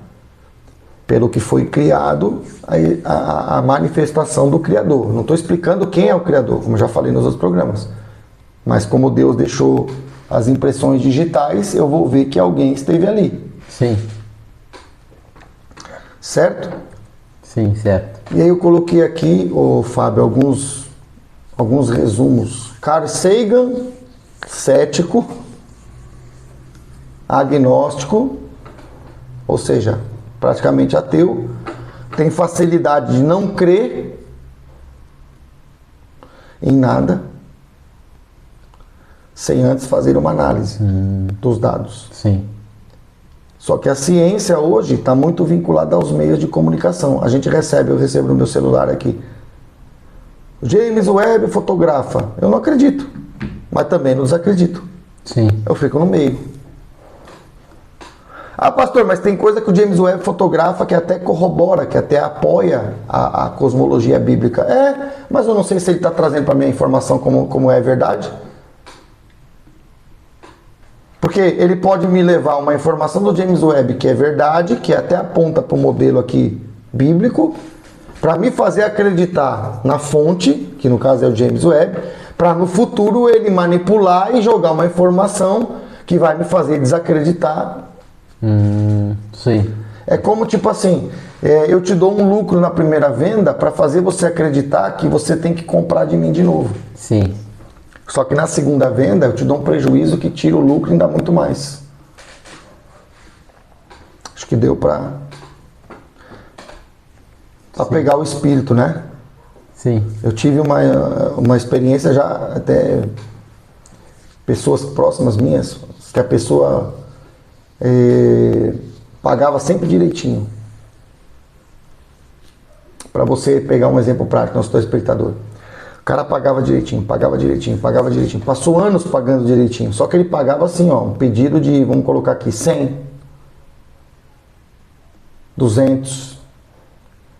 pelo que foi criado, a manifestação do Criador. Não estou explicando quem é o Criador, como eu já falei nos outros programas. Mas como Deus deixou as impressões digitais, eu vou ver que alguém esteve ali. Sim. Certo? Sim, certo. E aí eu coloquei aqui, Fábio, alguns resumos. Carl Sagan, cético, agnóstico, ou seja, praticamente ateu, tem facilidade de não crer em nada, sem antes fazer uma análise dos dados. Sim. Só que a ciência hoje está muito vinculada aos meios de comunicação. Eu recebo no meu celular aqui: James Webb fotografa. Eu não acredito, mas também não desacredito. Sim. Eu fico no meio. Ah, pastor, mas tem coisa que o James Webb fotografa que até corrobora, que até apoia a cosmologia bíblica. Mas eu não sei se ele está trazendo para mim a informação como é verdade. Porque ele pode me levar uma informação do James Webb que é verdade, que até aponta para o modelo aqui bíblico, para me fazer acreditar na fonte, que no caso é o James Webb, para no futuro ele manipular e jogar uma informação que vai me fazer desacreditar Sim. É como tipo assim, eu te dou um lucro na primeira venda para fazer você acreditar que você tem que comprar de mim de novo. Sim. Só que na segunda venda eu te dou um prejuízo que tira o lucro e ainda muito mais. Acho que deu para pegar o espírito, né? Sim. Eu tive uma experiência já, até pessoas próximas minhas, que a pessoa pagava sempre direitinho. Para você pegar um exemplo prático, nosso telespectador. O cara pagava direitinho, pagava direitinho, pagava direitinho. Passou anos pagando direitinho. Só que ele pagava assim, ó, um pedido de, vamos colocar aqui, 100, 200.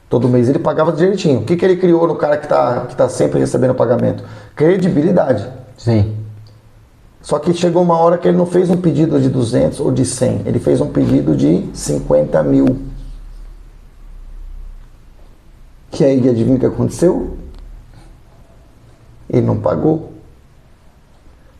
Todo mês ele pagava direitinho. O que ele criou no cara que tá sempre recebendo pagamento? Credibilidade. Sim. Só que chegou uma hora que ele não fez um pedido de 200 ou de 100. Ele fez um pedido de 50 mil. Que aí, adivinha o que aconteceu? Ele não pagou.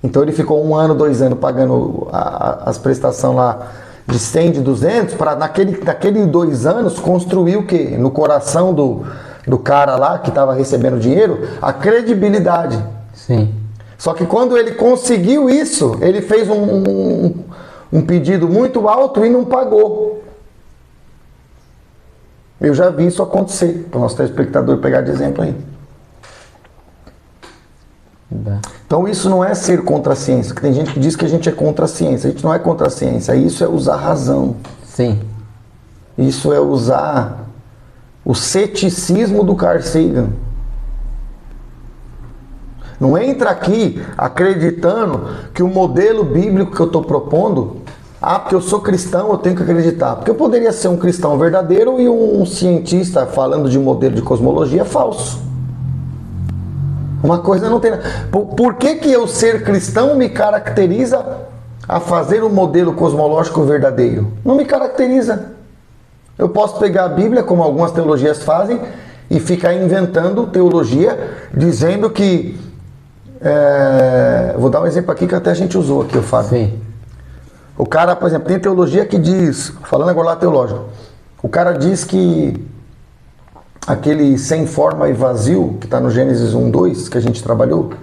Então ele ficou 1 ano, 2 anos pagando as prestações lá de 100, de 200, para naquele 2 anos construir o quê? No coração do cara lá que estava recebendo dinheiro, a credibilidade. Sim. Só que quando ele conseguiu isso, ele fez um pedido muito alto e não pagou. Eu já vi isso acontecer, para o nosso telespectador pegar de exemplo aí. Então isso não é ser contra a ciência, que tem gente que diz que a gente é contra a ciência. A gente não é contra a ciência, isso é usar a razão. Sim. Isso é usar o ceticismo do Carl Sagan. Não entra aqui acreditando que o modelo bíblico que eu estou propondo, porque eu sou cristão, eu tenho que acreditar. Porque eu poderia ser um cristão verdadeiro e um cientista falando de modelo de cosmologia falso. Uma coisa não tem nada. Por que eu ser cristão me caracteriza a fazer um modelo cosmológico verdadeiro? Não me caracteriza. Eu posso pegar a Bíblia, como algumas teologias fazem, e ficar inventando teologia, dizendo que... vou dar um exemplo aqui que até a gente usou aqui, o Fábio. Sim. O cara, por exemplo, tem teologia que diz, falando agora lá teológico, o cara diz que aquele sem forma e vazio, que está no Gênesis 1:2, que a gente trabalhou,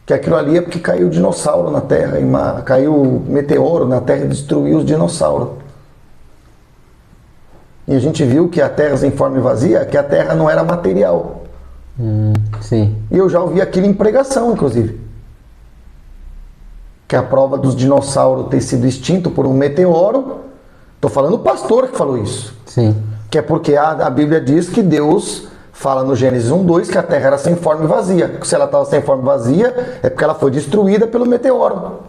que aquilo ali é porque caiu dinossauro na Terra, caiu meteoro na Terra e destruiu os dinossauros. E a gente viu que a Terra sem forma e vazia, que a Terra não era material. Sim. E eu já ouvi aquilo em pregação, inclusive. Que é a prova dos dinossauros ter sido extinto por um meteoro. Estou falando o pastor que falou isso. Sim. Que é porque a Bíblia diz que Deus fala no Gênesis 1:2 que a Terra era sem forma e vazia. Se ela estava sem forma e vazia, é porque ela foi destruída pelo meteoro.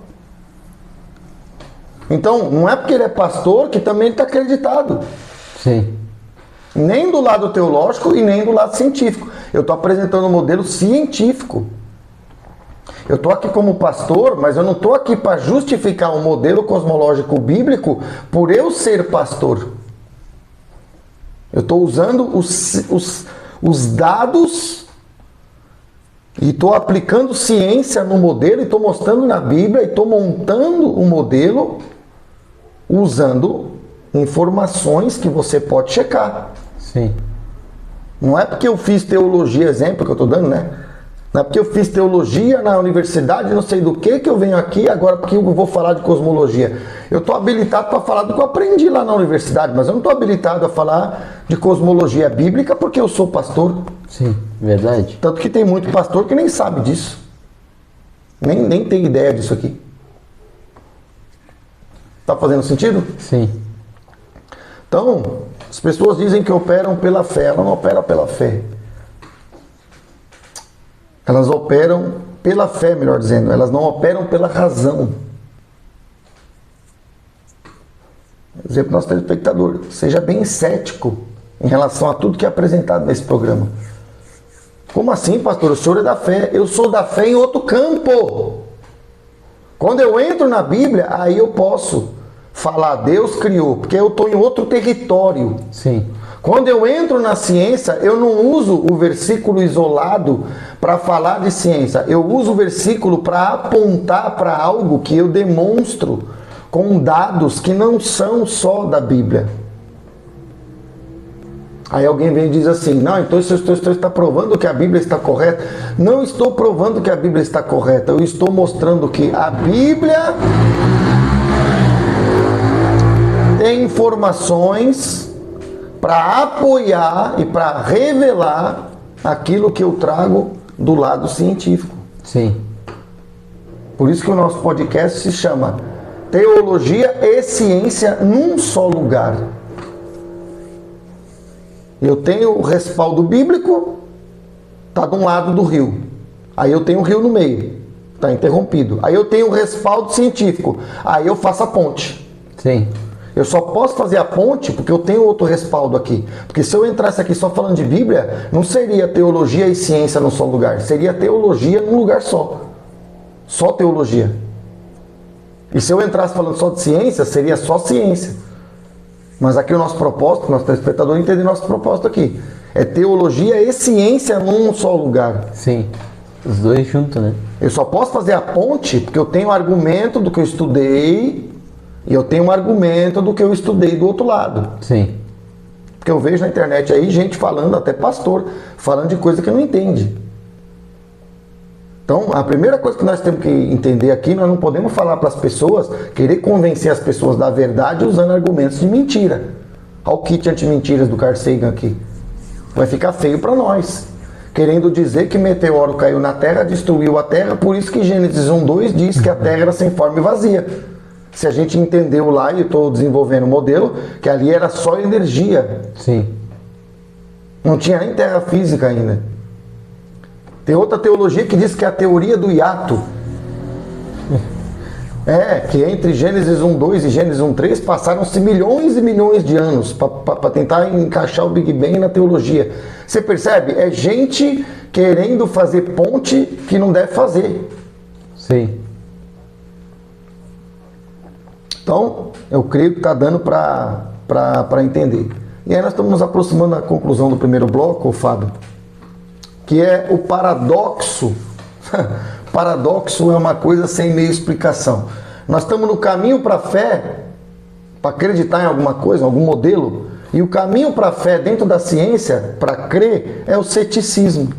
Então, não é porque ele é pastor que também ele está acreditado. Sim. Nem do lado teológico e nem do lado científico. Eu estou apresentando um modelo científico. Eu estou aqui como pastor, mas eu não estou aqui para justificar um modelo cosmológico bíblico por eu ser pastor. Eu estou usando os dados e estou aplicando ciência no modelo e estou mostrando na Bíblia e estou montando um modelo usando informações que você pode checar. Sim. Não é porque eu fiz teologia, exemplo que eu estou dando, né? Não é porque eu fiz teologia na universidade, não sei do que eu venho aqui agora porque eu vou falar de cosmologia. Eu estou habilitado para falar do que eu aprendi lá na universidade, mas eu não estou habilitado a falar de cosmologia bíblica porque eu sou pastor. Sim, verdade. Tanto que tem muito pastor que nem sabe disso. Nem tem ideia disso aqui. Tá fazendo sentido? Sim. Então, as pessoas dizem que operam pela fé. Elas não operam pela fé. Elas operam pela fé, melhor dizendo. Elas não operam pela razão. Exemplo, nosso telespectador, seja bem cético em relação a tudo que é apresentado nesse programa. Como assim, pastor? O senhor é da fé. Eu sou da fé em outro campo. Quando eu entro na Bíblia, aí eu posso falar Deus criou, porque eu estou em outro território. Sim. Quando eu entro na ciência, eu não uso o versículo isolado para falar de ciência. Eu uso o versículo para apontar para algo que eu demonstro com dados que não são só da Bíblia. Aí alguém vem e diz assim, não, então você está provando que a Bíblia está correta. Não estou provando que a Bíblia está correta, eu estou mostrando que a Bíblia tem informações para apoiar e para revelar aquilo que eu trago do lado científico. Sim. Por isso que o nosso podcast se chama Teologia e Ciência num só lugar. Eu tenho o respaldo bíblico, está de um lado do rio. Aí eu tenho o rio no meio, está interrompido. Aí eu tenho o respaldo científico, aí eu faço a ponte. Sim. Eu só posso fazer a ponte porque eu tenho outro respaldo aqui. Porque se eu entrasse aqui só falando de Bíblia, não seria teologia e ciência num só lugar. Seria teologia num lugar só. Só teologia. E se eu entrasse falando só de ciência, seria só ciência. Mas aqui o nosso propósito, nosso telespectador entende nosso propósito aqui. É teologia e ciência num só lugar. Sim. Os dois juntos, né? Eu só posso fazer a ponte porque eu tenho um argumento do que eu estudei e eu tenho um argumento do que eu estudei do outro lado. Sim. Porque eu vejo na internet aí gente falando, até pastor, falando de coisa que não entende. Então, a primeira coisa que nós temos que entender aqui, nós não podemos falar para as pessoas, querer convencer as pessoas da verdade usando argumentos de mentira. Olha o kit anti-mentiras do Carl Sagan aqui. Vai ficar feio para nós. Querendo dizer que meteoro caiu na Terra, destruiu a Terra, por isso que Gênesis 1:2 diz que a Terra era sem forma e vazia. Se a gente entendeu lá, e eu estou desenvolvendo um modelo, que ali era só energia. Sim. Não tinha nem terra física ainda. Tem outra teologia que diz que é a teoria do hiato. Que entre Gênesis 1:2 e Gênesis 1:3 passaram-se milhões e milhões de anos para tentar encaixar o Big Bang na teologia. Você percebe? É gente querendo fazer ponte que não deve fazer. Sim. Então, eu creio que está dando para entender. E aí nós estamos nos aproximando da conclusão do primeiro bloco, Fábio, que é o paradoxo. Paradoxo é uma coisa sem meio explicação. Nós estamos no caminho para a fé, para acreditar em alguma coisa, algum modelo, e o caminho para a fé dentro da ciência, para crer, é o ceticismo.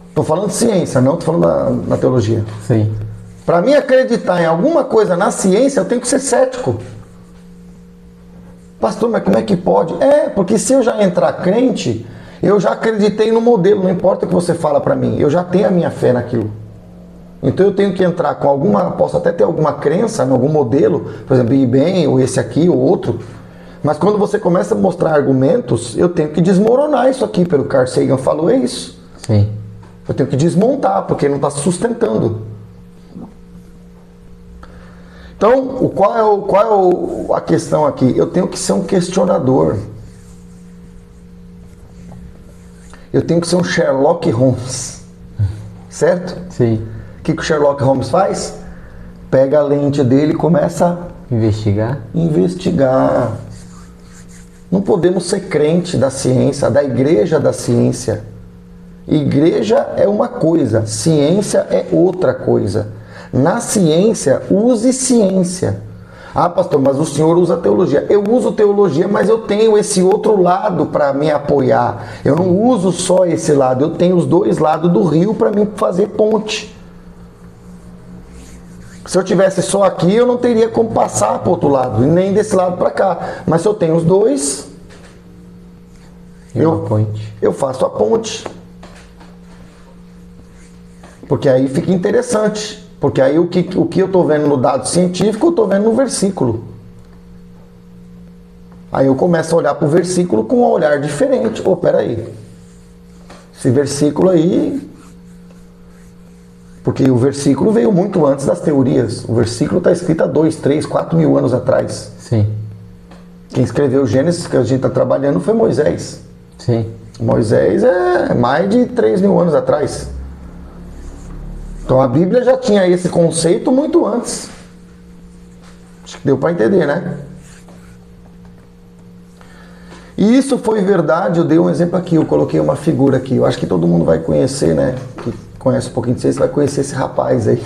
Estou falando de ciência, não estou falando na teologia. Sim. Para mim acreditar em alguma coisa na ciência, eu tenho que ser cético. Pastor, mas como é que pode? Porque se eu já entrar crente, eu já acreditei no modelo, não importa o que você fala para mim, eu já tenho a minha fé naquilo. Então eu tenho que entrar com alguma, posso até ter alguma crença em algum modelo, por exemplo, Big Bang, ou esse aqui, ou outro, mas quando você começa a mostrar argumentos, eu tenho que desmoronar isso aqui, pelo Carl Sagan falou, é isso. Sim. Eu tenho que desmontar, porque não está sustentando. Então, qual é a questão aqui? Eu tenho que ser um questionador. Eu tenho que ser um Sherlock Holmes. Certo? Sim. O que o Sherlock Holmes faz? Pega a lente dele e começa a investigar. Não podemos ser crente da ciência, da igreja da ciência. Igreja é uma coisa, ciência é outra coisa. Na ciência, use ciência. Ah, pastor, mas o senhor usa teologia. Eu uso teologia, mas eu tenho esse outro lado para me apoiar. Eu não uso só esse lado, eu tenho os dois lados do rio para me fazer ponte. Se eu tivesse só aqui, eu não teria como passar para o outro lado, e nem desse lado para cá. Mas se eu tenho os dois, eu faço a ponte. Porque aí fica interessante. Porque aí o que eu estou vendo no dado científico, eu estou vendo no versículo. Aí eu começo a olhar para o versículo com um olhar diferente. Peraí. Esse versículo aí... Porque o versículo veio muito antes das teorias. O versículo está escrito há 2, 3, 4 mil anos atrás. Sim. Quem escreveu o Gênesis, que a gente está trabalhando, foi Moisés. Sim. Moisés é mais de 3 mil anos atrás. Então a Bíblia já tinha esse conceito muito antes. Acho que deu para entender, né? E isso foi verdade, eu dei um exemplo aqui, eu coloquei uma figura aqui. Eu acho que todo mundo vai conhecer, né? Que conhece um pouquinho de ciência, vai conhecer esse rapaz aí.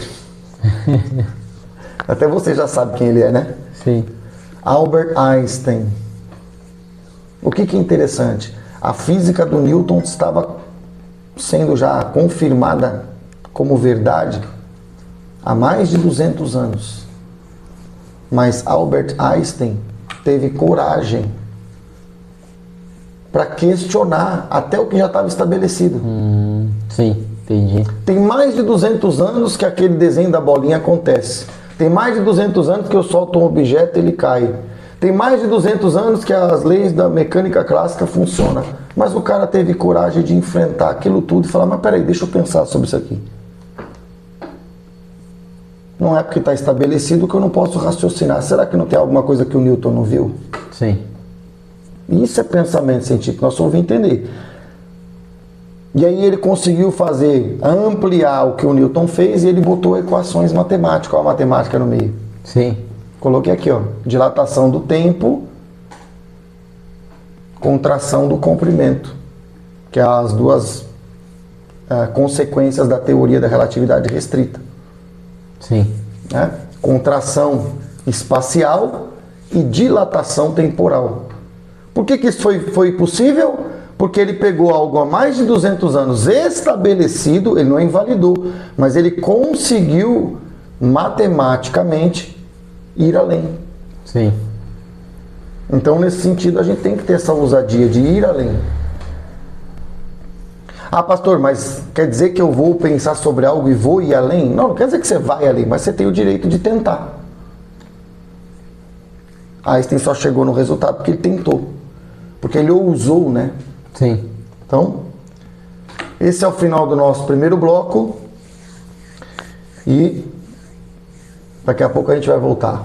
Até você já sabe quem ele é, né? Sim. Albert Einstein. O que é interessante? A física do Newton estava sendo já confirmada como verdade há mais de 200 anos. Mas Albert Einstein teve coragem para questionar até o que já estava estabelecido. Sim, entendi. Tem mais de 200 anos que aquele desenho da bolinha acontece. Tem mais de 200 anos que eu solto um objeto e ele cai. Tem mais de 200 anos que as leis da mecânica clássica funcionam. Mas o cara teve coragem de enfrentar aquilo tudo e falar, mas peraí, deixa eu pensar sobre isso aqui. Não é porque está estabelecido que eu não posso raciocinar. Será que não tem alguma coisa que o Newton não viu? Sim. Isso é pensamento científico, nós só vamos entender. E aí ele conseguiu ampliar o que o Newton fez e ele botou equações matemáticas, olha a matemática no meio. Sim. Coloquei aqui, ó, dilatação do tempo, contração do comprimento, que é as duas consequências da teoria da relatividade restrita. Sim. Né? Contração espacial e dilatação temporal. Por que isso foi possível? Porque ele pegou algo há mais de 200 anos estabelecido, ele não invalidou, mas ele conseguiu matematicamente ir além. Sim. Então, nesse sentido, a gente tem que ter essa ousadia de ir além. Ah, pastor, mas quer dizer que eu vou pensar sobre algo e vou ir além? Não, não quer dizer que você vai além, mas você tem o direito de tentar. Einstein só chegou no resultado porque ele tentou. Porque ele ousou, né? Sim. Então, esse é o final do nosso primeiro bloco. E daqui a pouco a gente vai voltar.